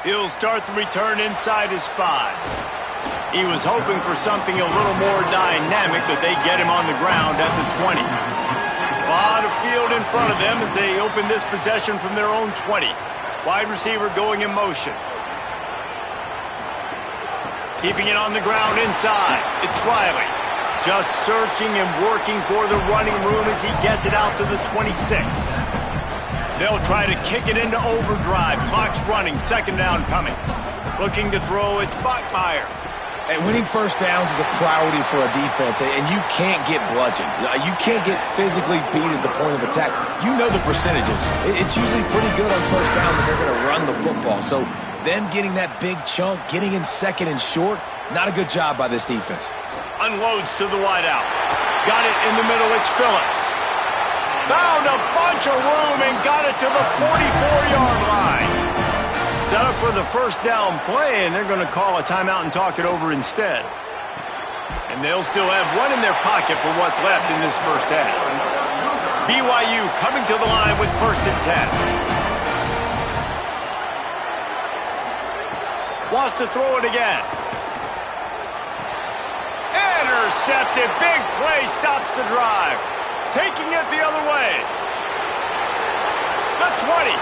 He'll start the return inside his 5. He was hoping for something a little more dynamic, but they get him on the ground at the 20. A lot of field in front of them as they open this possession from their own 20. Wide receiver going in motion. Keeping it on the ground inside. It's Riley. Just searching and working for the running room as he gets it out to the 26. They'll try to kick it into overdrive. Clock's running. Second down coming. Looking to throw, it's Bachmeier. And winning first downs is a priority for a defense, and you can't get bludgeoned. You can't get physically beat at the point of attack. You know the percentages. It's usually pretty good on first down that they're going to run the football. So them getting that big chunk, getting in second and short, not a good job by this defense. Unloads to the wideout. Got it in the middle, it's Phillips. Found a bunch of room and got it to the 44-yard line. Set up for the first down play, and they're going to call a timeout and talk it over instead. And they'll still have one in their pocket for what's left in this first half. BYU coming to the line with 1st and 10. Wants to throw it again. Intercepted. Big play stops the drive. Taking it the other way. The 20.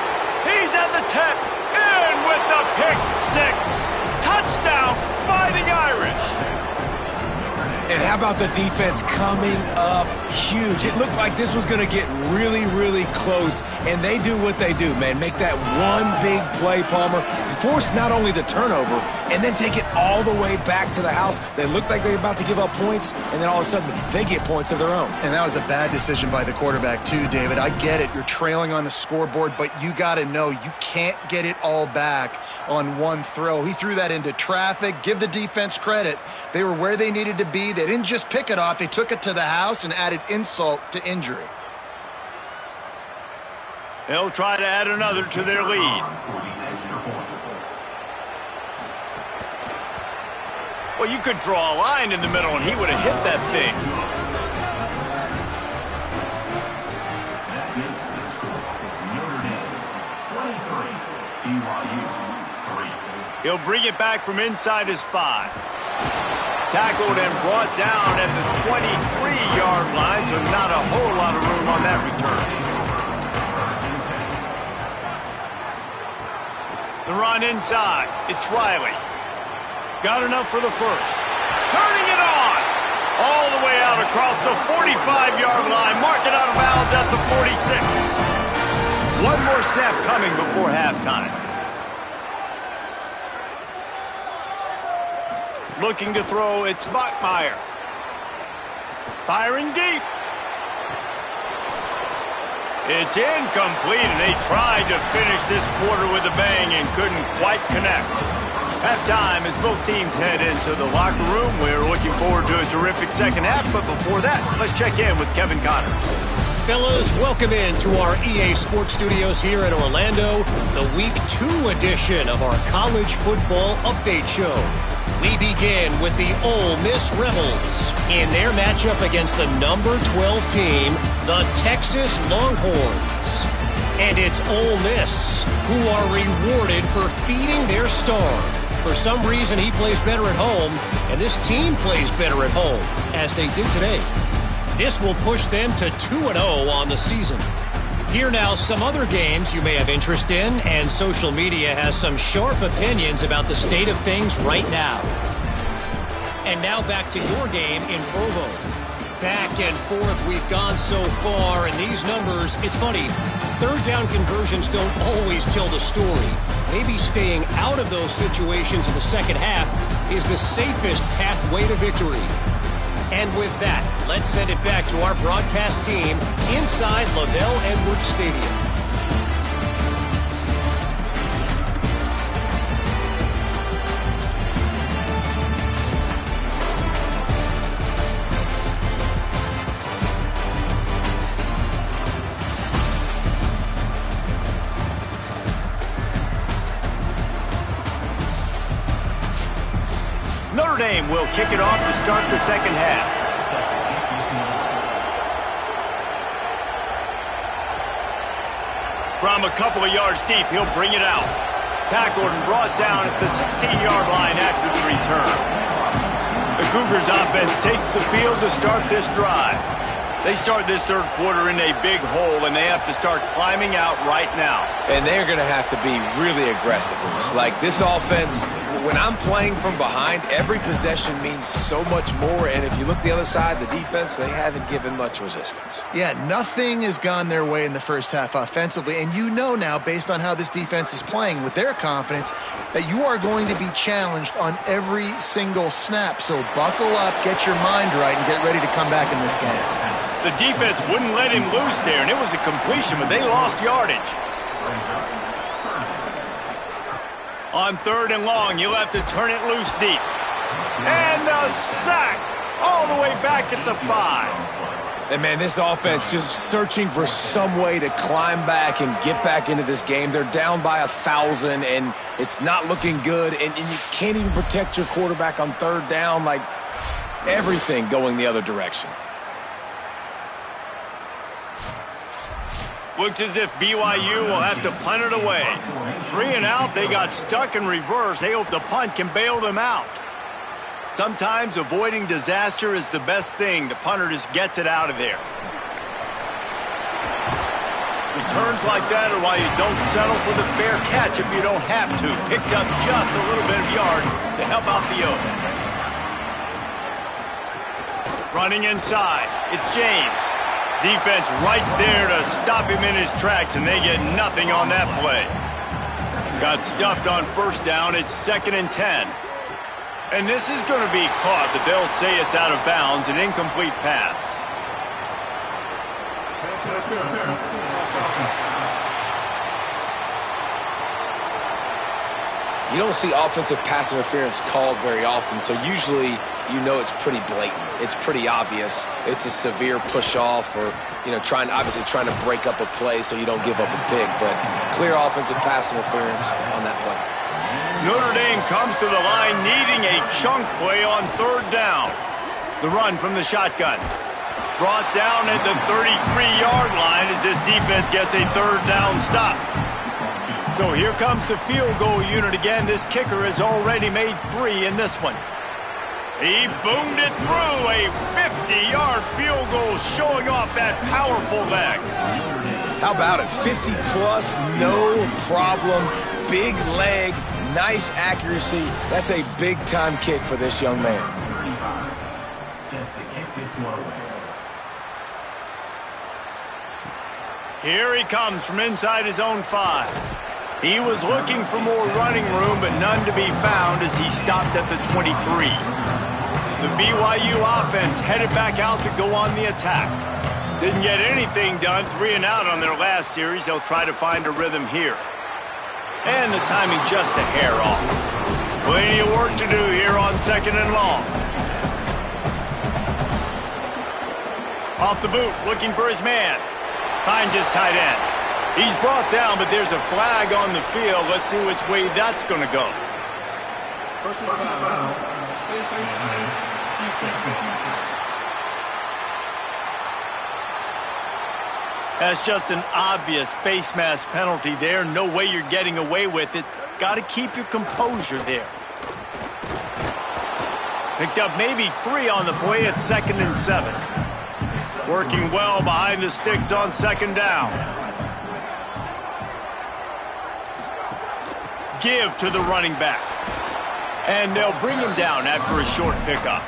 He's at the 10. In with the pick 6. Touchdown, Fighting Irish. And how about the defense coming up huge? It looked like this was going to get really, really close, and they do what they do, man. Make that one big play, Palmer. Force not only the turnover, and then take it all the way back to the house. They looked like they were about to give up points, and then all of a sudden, they get points of their own. And that was a bad decision by the quarterback, too, David. I get it. You're trailing on the scoreboard, but you got to know you can't get it all back on one throw. He threw that into traffic. Give the defense credit. They were where they needed to be. They didn't just pick it off. They took it to the house and added insult to injury. They'll try to add another to their lead. Well, you could draw a line in the middle, and he would have hit that thing. That makes the score. Notre Dame 23, BYU 3. He'll bring it back from inside his 5. Tackled and brought down at the 23-yard line, so not a whole lot of room on that return. The run inside. It's Riley. Got enough for the first. Turning it on. All the way out across the 45-yard line. Mark it out of bounds at the 46. One more snap coming before halftime. Looking to throw, it's Bachmeier. Firing deep. It's incomplete, and they tried to finish this quarter with a bang and couldn't quite connect. Halftime as both teams head into the locker room. We're looking forward to a terrific second half, but before that, let's check in with Kevin Connors. Fellas, welcome into our EA Sports Studios here in Orlando, the Week 2 edition of our College Football Update Show. We begin with the Ole Miss Rebels in their matchup against the number 12 team, the Texas Longhorns. And it's Ole Miss who are rewarded for feeding their star. For some reason, he plays better at home, and this team plays better at home, as they did today. This will push them to 2-0 on the season. Here now, some other games you may have interest in, and social media has some sharp opinions about the state of things right now. And now back to your game in Provo. Back and forth we've gone so far, and these numbers, it's funny, third down conversions don't always tell the story. Maybe staying out of those situations in the second half is the safest pathway to victory. And with that, let's send it back to our broadcast team inside LaVell Edwards Stadium. Notre Dame will kick it off to start the second half. From a couple of yards deep, he'll bring it out. Tackled and brought down at the 16-yard line after the return. The Cougars offense takes the field to start this drive. They start this third quarter in a big hole, and they have to start climbing out right now. And they're going to have to be really aggressive. It's like this offense, when I'm playing from behind, every possession means so much more. And if you look the other side, the defense, they haven't given much resistance. Yeah, nothing has gone their way in the first half offensively. And you know now, based on how this defense is playing with their confidence, that you are going to be challenged on every single snap. So buckle up, get your mind right, and get ready to come back in this game. The defense wouldn't let him loose there, and it was a completion, but they lost yardage. On 3rd and long, you'll have to turn it loose deep. And a sack all the way back at the 5. And, man, this offense just searching for some way to climb back and get back into this game. They're down by 1,000, and it's not looking good. And you can't even protect your quarterback on 3rd down. Like, everything going the other direction. Looks as if BYU will have to punt it away. 3 and out, they got stuck in reverse. They hope the punt can bail them out. Sometimes avoiding disaster is the best thing. The punter just gets it out of there. Returns like that are why you don't settle for the fair catch if you don't have to. Picks up just a little bit of yards to help out the Oak. Running inside, it's James. Defense right there to stop him in his tracks, and they get nothing on that play. Got stuffed on 1st down. It's 2nd and 10. And this is going to be caught, but they'll say it's out of bounds, an incomplete pass. You don't see offensive pass interference called very often, so usually you know it's pretty blatant. It's pretty obvious. It's a severe push-off or, obviously trying to break up a play so you don't give up a pick, but clear offensive pass interference on that play. Notre Dame comes to the line needing a chunk play on 3rd down. The run from the shotgun. Brought down at the 33-yard line as this defense gets a 3rd down stop. So here comes the field goal unit again. This kicker has already made 3 in this one. He boomed it through a 50-yard field goal, showing off that powerful leg. How about it? 50-plus, no problem. Big leg, nice accuracy. That's a big-time kick for this young man. Set to kick this one away. Here he comes from inside his own 5. He was looking for more running room, but none to be found as he stopped at the 23. The BYU offense headed back out to go on the attack. Didn't get anything done, 3 and out on their last series. They'll try to find a rhythm here. And the timing just a hair off. Plenty of work to do here on 2nd and long. Off the boot, looking for his man. Finds his tight end. He's brought down, but there's a flag on the field. Let's see which way that's going to go. Personal foul. That's just an obvious face mask penalty there. No way you're getting away with it. Got to keep your composure there. Picked up maybe 3 on the play at 2nd and 7. Working well behind the sticks on 2nd down. Give to the running back. And they'll bring him down after a short pickup.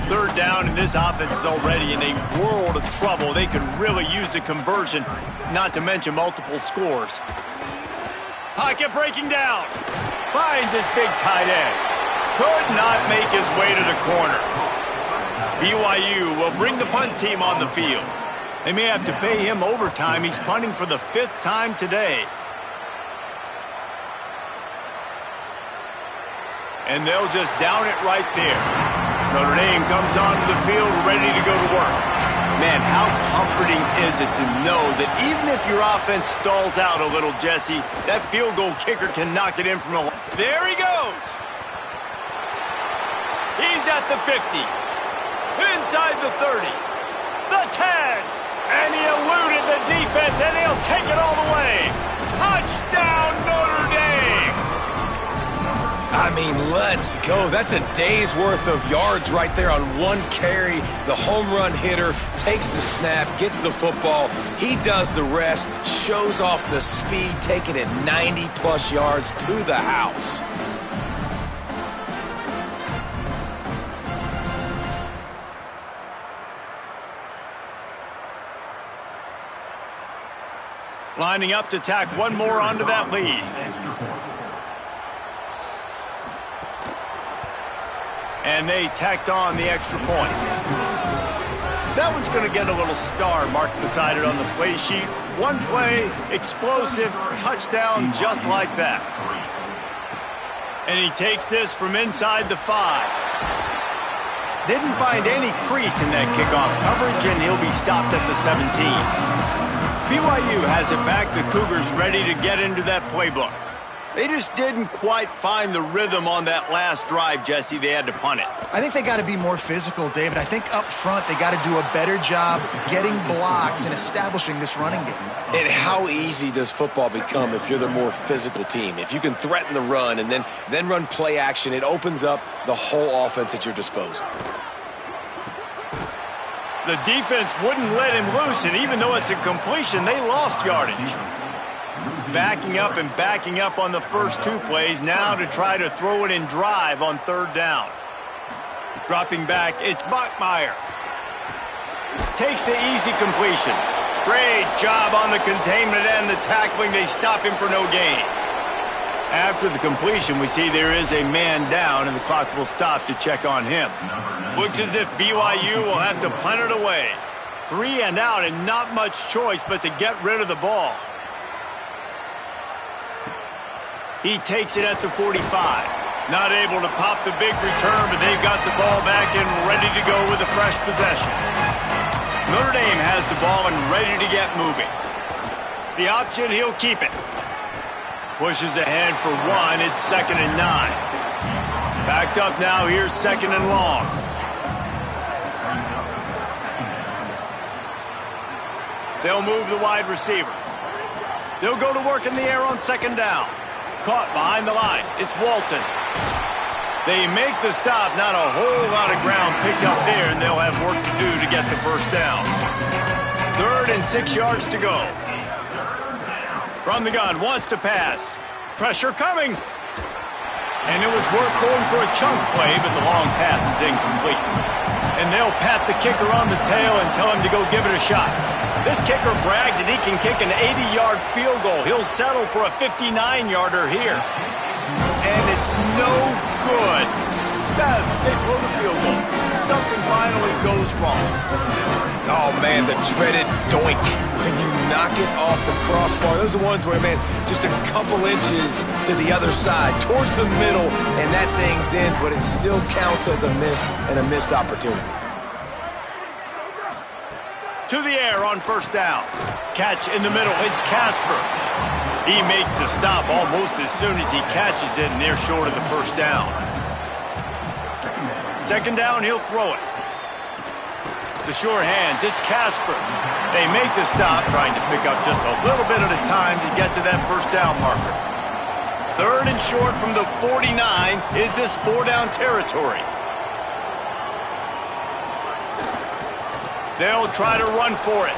3rd down, and this offense is already in a world of trouble. They could really use a conversion, not to mention multiple scores. Pocket breaking down. Finds his big tight end. Could not make his way to the corner. BYU will bring the punt team on the field. They may have to pay him overtime. He's punting for the 5th time today. And they'll just down it right there. Notre Dame comes onto the field ready to go to work. Man, how comforting is it to know that even if your offense stalls out a little, Jesse, that field goal kicker can knock it in from the line. There he goes. He's at the 50. Inside the 30. The 10. And he eluded the defense, and he'll take it all the way. Touchdown, Notre Dame! I mean, let's go. That's a day's worth of yards right there on one carry. The home run hitter takes the snap, gets the football. He does the rest, shows off the speed, taking it 90-plus yards to the house. Lining up to tack one more onto that lead. And they tacked on the extra point. That one's going to get a little star marked beside it on the play sheet. One play, explosive, touchdown just like that. And he takes this from inside the 5. Didn't find any crease in that kickoff coverage, and he'll be stopped at the 17. BYU has it back. The Cougars ready to get into that playbook. They just didn't quite find the rhythm on that last drive, Jesse. They had to punt it. I think they got to be more physical, David. I think up front they got to do a better job getting blocks and establishing this running game. And how easy does football become if you're the more physical team? If you can threaten the run and then run play action, it opens up the whole offense at your disposal. The defense wouldn't let him loose, and even though it's a completion, they lost yardage. Backing up on the first 2 plays, now to try to throw it in drive on 3rd down. Dropping back, it's Bachmeier. Takes the easy completion. Great job on the containment and the tackling. They stop him for no gain. After the completion, we see there is a man down, and the clock will stop to check on him. Looks as if BYU will have to punt it away. 3 and out, and not much choice but to get rid of the ball. He takes it at the 45. Not able to pop the big return, but they've got the ball back and ready to go with a fresh possession. Notre Dame has the ball and ready to get moving. The option, he'll keep it. Pushes ahead for 1. It's 2nd and 9. Backed up now. Here's 2nd and long. They'll move the wide receiver. They'll go to work in the air on 2nd down. Caught behind the line. It's Walton. They make the stop. Not a whole lot of ground picked up there, and they'll have work to do to get the first down. 3rd and 6 yards to go. From the gun, wants to pass. Pressure coming. And it was worth going for a chunk play, but the long pass is incomplete. And they'll pat the kicker on the tail and tell him to go give it a shot. This kicker brags that he can kick an 80-yard field goal. He'll settle for a 59-yarder here. And it's no good. They blow the field goal. Something finally goes wrong. Oh, man, the dreaded doink. When you knock it off the crossbar, those are ones where, man, just a couple inches to the other side, towards the middle, and that thing's in, but it still counts as a missed opportunity. To the air on 1st down. Catch in the middle. It's Casper. He makes the stop almost as soon as he catches it, and they're short of the 1st down. 2nd down, he'll throw it. The sure hands, it's Casper. They make the stop, trying to pick up just a little bit at a time to get to that 1st down marker. 3rd and short from the 49. Is this 4-down territory? They'll try to run for it.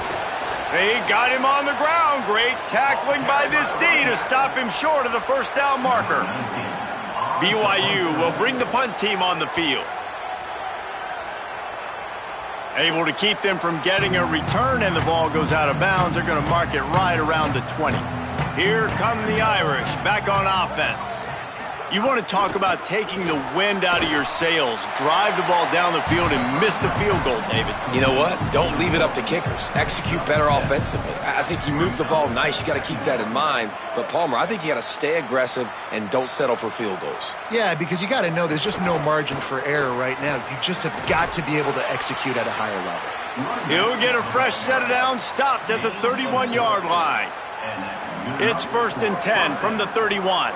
They got him on the ground. Great tackling by this D to stop him short of the 1st down marker. BYU will bring the punt team on the field. Able to keep them from getting a return, and the ball goes out of bounds. They're going to mark it right around the 20. Here come the Irish back on offense. You want to talk about taking the wind out of your sails. Drive the ball down the field and miss the field goal, David. You know what? Don't leave it up to kickers. Execute better offensively. I think you move the ball nice. You got to keep that in mind. But, Palmer, I think you got to stay aggressive and don't settle for field goals. Yeah, because you got to know there's just no margin for error right now. You just have got to be able to execute at a higher level. He'll get a fresh set of downs, stopped at the 31-yard line. It's 1st and 10 from the 31.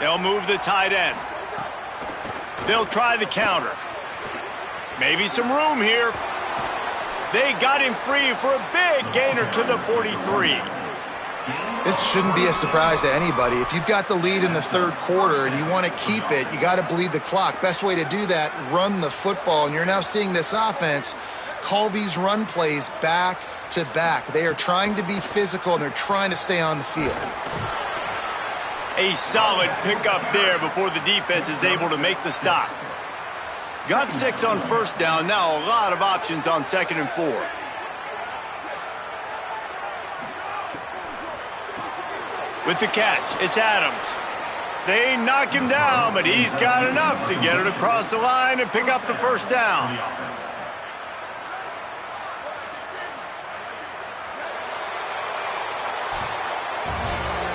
They'll move the tight end. They'll try the counter. Maybe some room here. They got him free for a big gainer to the 43. This shouldn't be a surprise to anybody. If you've got the lead in the third quarter and you want to keep it, you got to bleed the clock. Best way to do that, run the football. And you're now seeing this offense call these run plays back to back. They are trying to be physical, and they're trying to stay on the field. A solid pickup there before the defense is able to make the stop. Got 6 on first down. Now a lot of options on 2nd and 4. With the catch, it's Adams. They knock him down, but he's got enough to get it across the line and pick up the first down.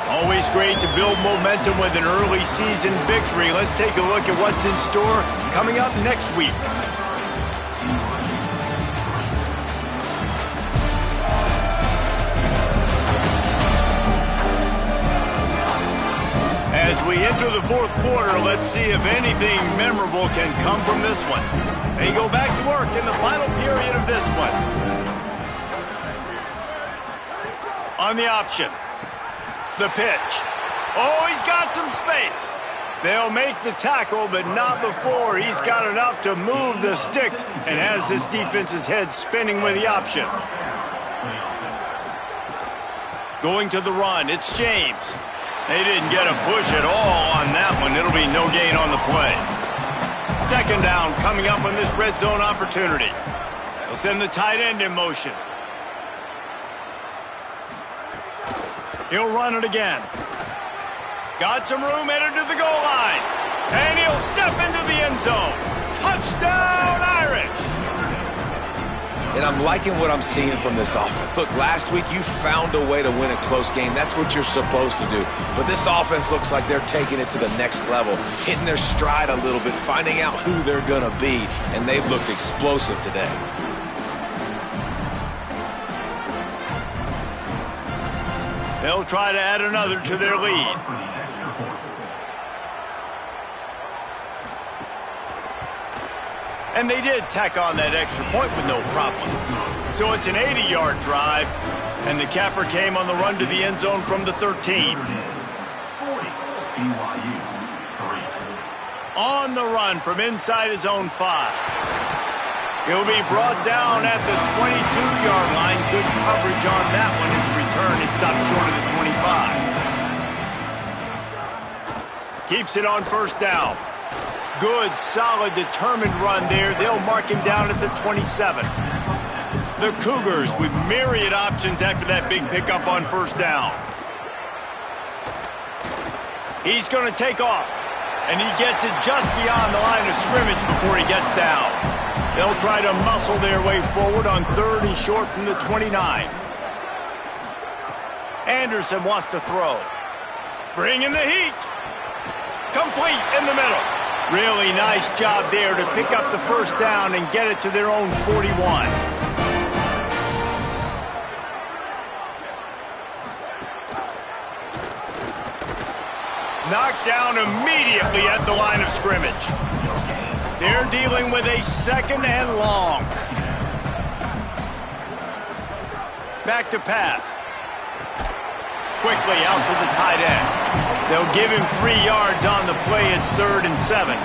Always great to build momentum with an early season victory. Let's take a look at what's in store coming up next week. As we enter the fourth quarter, let's see if anything memorable can come from this one. They go back to work in the final period of this one. On the option. The pitch. Oh, he's got some space. They'll make the tackle, but not before he's got enough to move the sticks and has this defense's head spinning with the option. Going to the run, it's James. They didn't get a push at all on that one. It'll be no gain on the play. 2nd down coming up on this red zone opportunity. They'll send the tight end in motion. He'll run it again. Got some room headed to the goal line. And he'll step into the end zone. Touchdown, Irish! And I'm liking what I'm seeing from this offense. Look, last week you found a way to win a close game. That's what you're supposed to do. But this offense looks like they're taking it to the next level, hitting their stride a little bit, finding out who they're going to be, and they've looked explosive today. They'll try to add another to their lead. And they did tack on that extra point with no problem. So it's an 80-yard drive, and the capper came on the run to the end zone from the 13. BYU 3. On the run from inside his own 5. He'll be brought down at the 22-yard line. Good coverage on that one. His return is stopped short of the 25. Keeps it on first down. Good, solid, determined run there. They'll mark him down at the 27. The Cougars with myriad options after that big pickup on first down. He's going to take off, and he gets it just beyond the line of scrimmage before he gets down. They'll try to muscle their way forward on 3rd and short from the 29. Anderson wants to throw. Bringing the heat. Complete in the middle. Really nice job there to pick up the first down and get it to their own 41. Knocked down immediately at the line of scrimmage. They're dealing with a 2nd and long. Back to pass. Quickly out to the tight end. They'll give him 3 yards on the play. It's 3rd and 7.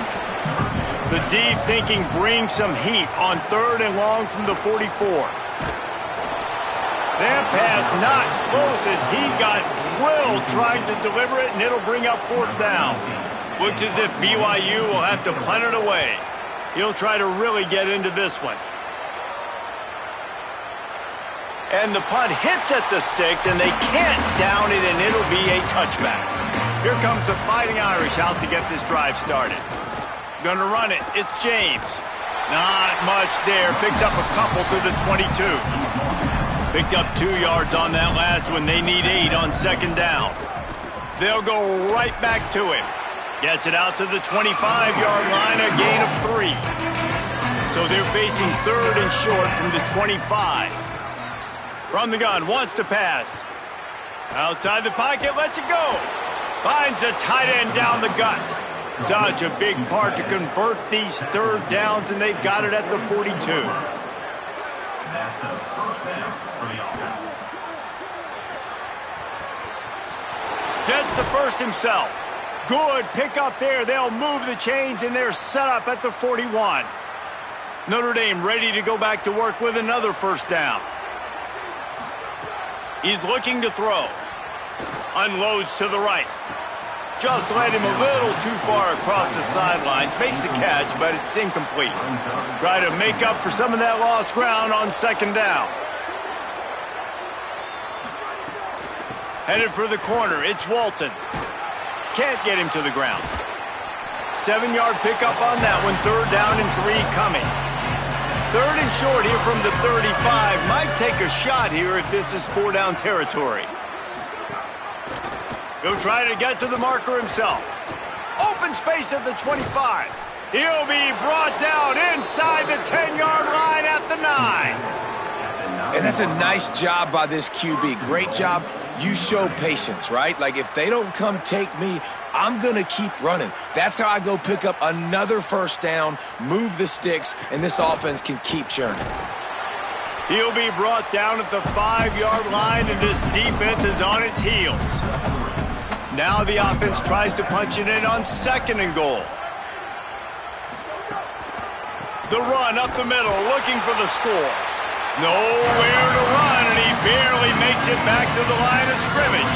The D thinking bring some heat on 3rd and long from the 44. That pass not close as he got drilled trying to deliver it, and it'll bring up 4th down. Looks as if BYU will have to punt it away. He'll try to really get into this one. And the punt hits at the 6, and they can't down it, and it'll be a touchback. Here comes the Fighting Irish out to get this drive started. Gonna run it. It's James. Not much there. Picks up a couple to the 22. Picked up 2 yards on that last one. They need 8 on 2nd down. They'll go right back to him. Gets it out to the 25-yard line, a gain of 3. So they're facing 3rd and short from the 25. From the gun, wants to pass. Outside the pocket, lets it go. Finds a tight end down the gut. Such a big part to convert these 3rd downs, and they've got it at the 42. That's a first down for the offense. Gets the first himself. Good pick up there. They'll move the chains, and they're set up at the 41. Notre Dame ready to go back to work with another first down. He's looking to throw. Unloads to the right. Just led him a little too far across the sidelines. Makes the catch, but it's incomplete. Try to make up for some of that lost ground on second down. Headed for the corner. It's Walton. Can't get him to the ground. 7-yard pickup on that one. 3rd down and 3 coming. 3rd and short here from the 35. Might take a shot here if this is 4-down territory. He'll try to get to the marker himself. Open space at the 25. He'll be brought down inside the 10-yard line at the 9. And that's a nice job by this QB. Great job. You show patience, right? Like, if they don't come take me, I'm going to keep running. That's how I go pick up another first down, move the sticks, and this offense can keep churning. He'll be brought down at the 5-yard line, and this defense is on its heels. Now the offense tries to punch it in on 2nd and goal. The run up the middle, looking for the score. Nowhere to run, and he barely makes it back to the line of scrimmage.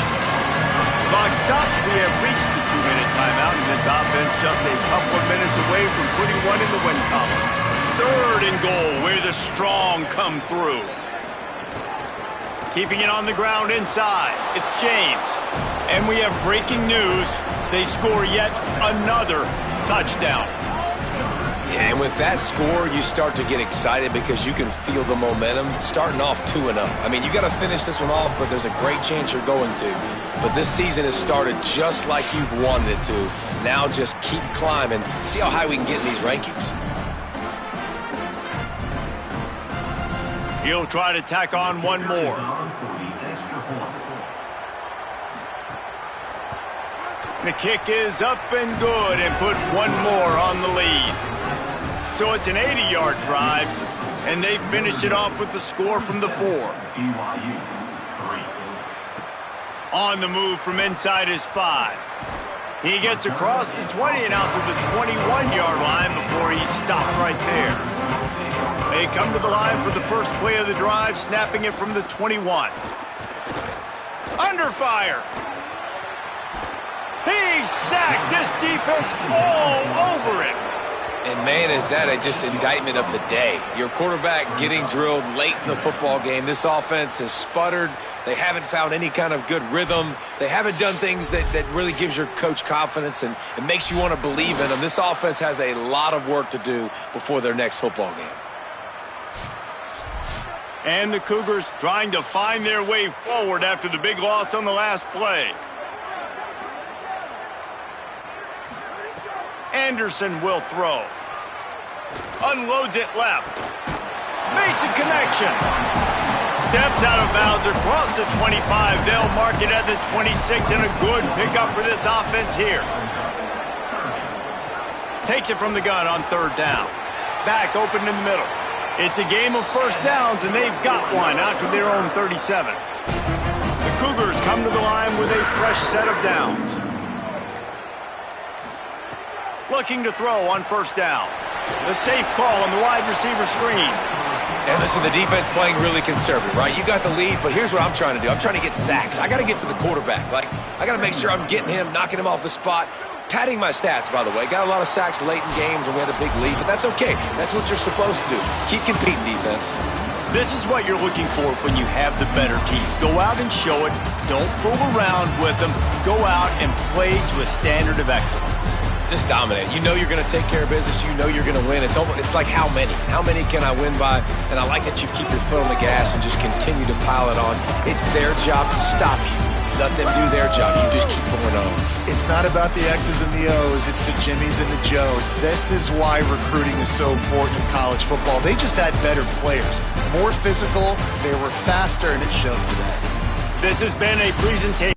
Clock stops. We have reached the 2-minute timeout, and this offense just a couple of minutes away from putting one in the win column. 3rd and goal, where the strong come through. Keeping it on the ground inside. It's James. And we have breaking news. They score yet another touchdown. Yeah, and with that score, you start to get excited because you can feel the momentum starting off 2-0. I mean, you got to finish this one off, but there's a great chance you're going to. But this season has started just like you've wanted it to. Now just keep climbing. See how high we can get in these rankings. He'll try to tack on one more. The kick is up and good, and put one more on the lead. So it's an 80-yard drive, and they finish it off with the score from the 4. BYU 3. On the move from inside his 5. He gets across the 20 and out to the 21-yard line before he's stopped right there. They come to the line for the first play of the drive, snapping it from the 21. Under fire. He's sacked. This defense all over him. And, man, is that just indictment of the day. Your quarterback getting drilled late in the football game. This offense has sputtered. They haven't found any kind of good rhythm. They haven't done things that really gives your coach confidence and it makes you want to believe in them. This offense has a lot of work to do before their next football game. And the Cougars trying to find their way forward after the big loss on the last play. Anderson will throw. Unloads it left. Makes a connection. Steps out of bounds across the 25. They'll mark it at the 26, and a good pickup for this offense here. Takes it from the gun on 3rd down. Back open in the middle. It's a game of first downs, and they've got one out to their own 37. The Cougars come to the line with a fresh set of downs. Looking to throw on 1st down. The safe call on the wide receiver screen. And listen, the defense playing really conservative, right? You got the lead, but here's what I'm trying to do. I'm trying to get sacks. I got to get to the quarterback. Like, I got to make sure I'm getting him, knocking him off the spot. Padding my stats, by the way. Got a lot of sacks late in games when we had a big lead, but that's okay. That's what you're supposed to do. Keep competing, defense. This is what you're looking for when you have the better team. Go out and show it. Don't fool around with them. Go out and play to a standard of excellence. Just dominate. You know you're going to take care of business. You know you're going to win. It's like how many? How many can I win by? And I like that you keep your foot on the gas and just continue to pile it on. It's their job to stop you. Let them do their job. You just keep going on. It's not about the X's and the O's. It's the Jimmies and the Joes. This is why recruiting is so important in college football. They just had better players. More physical. They were faster, and it showed today. This has been a presentation.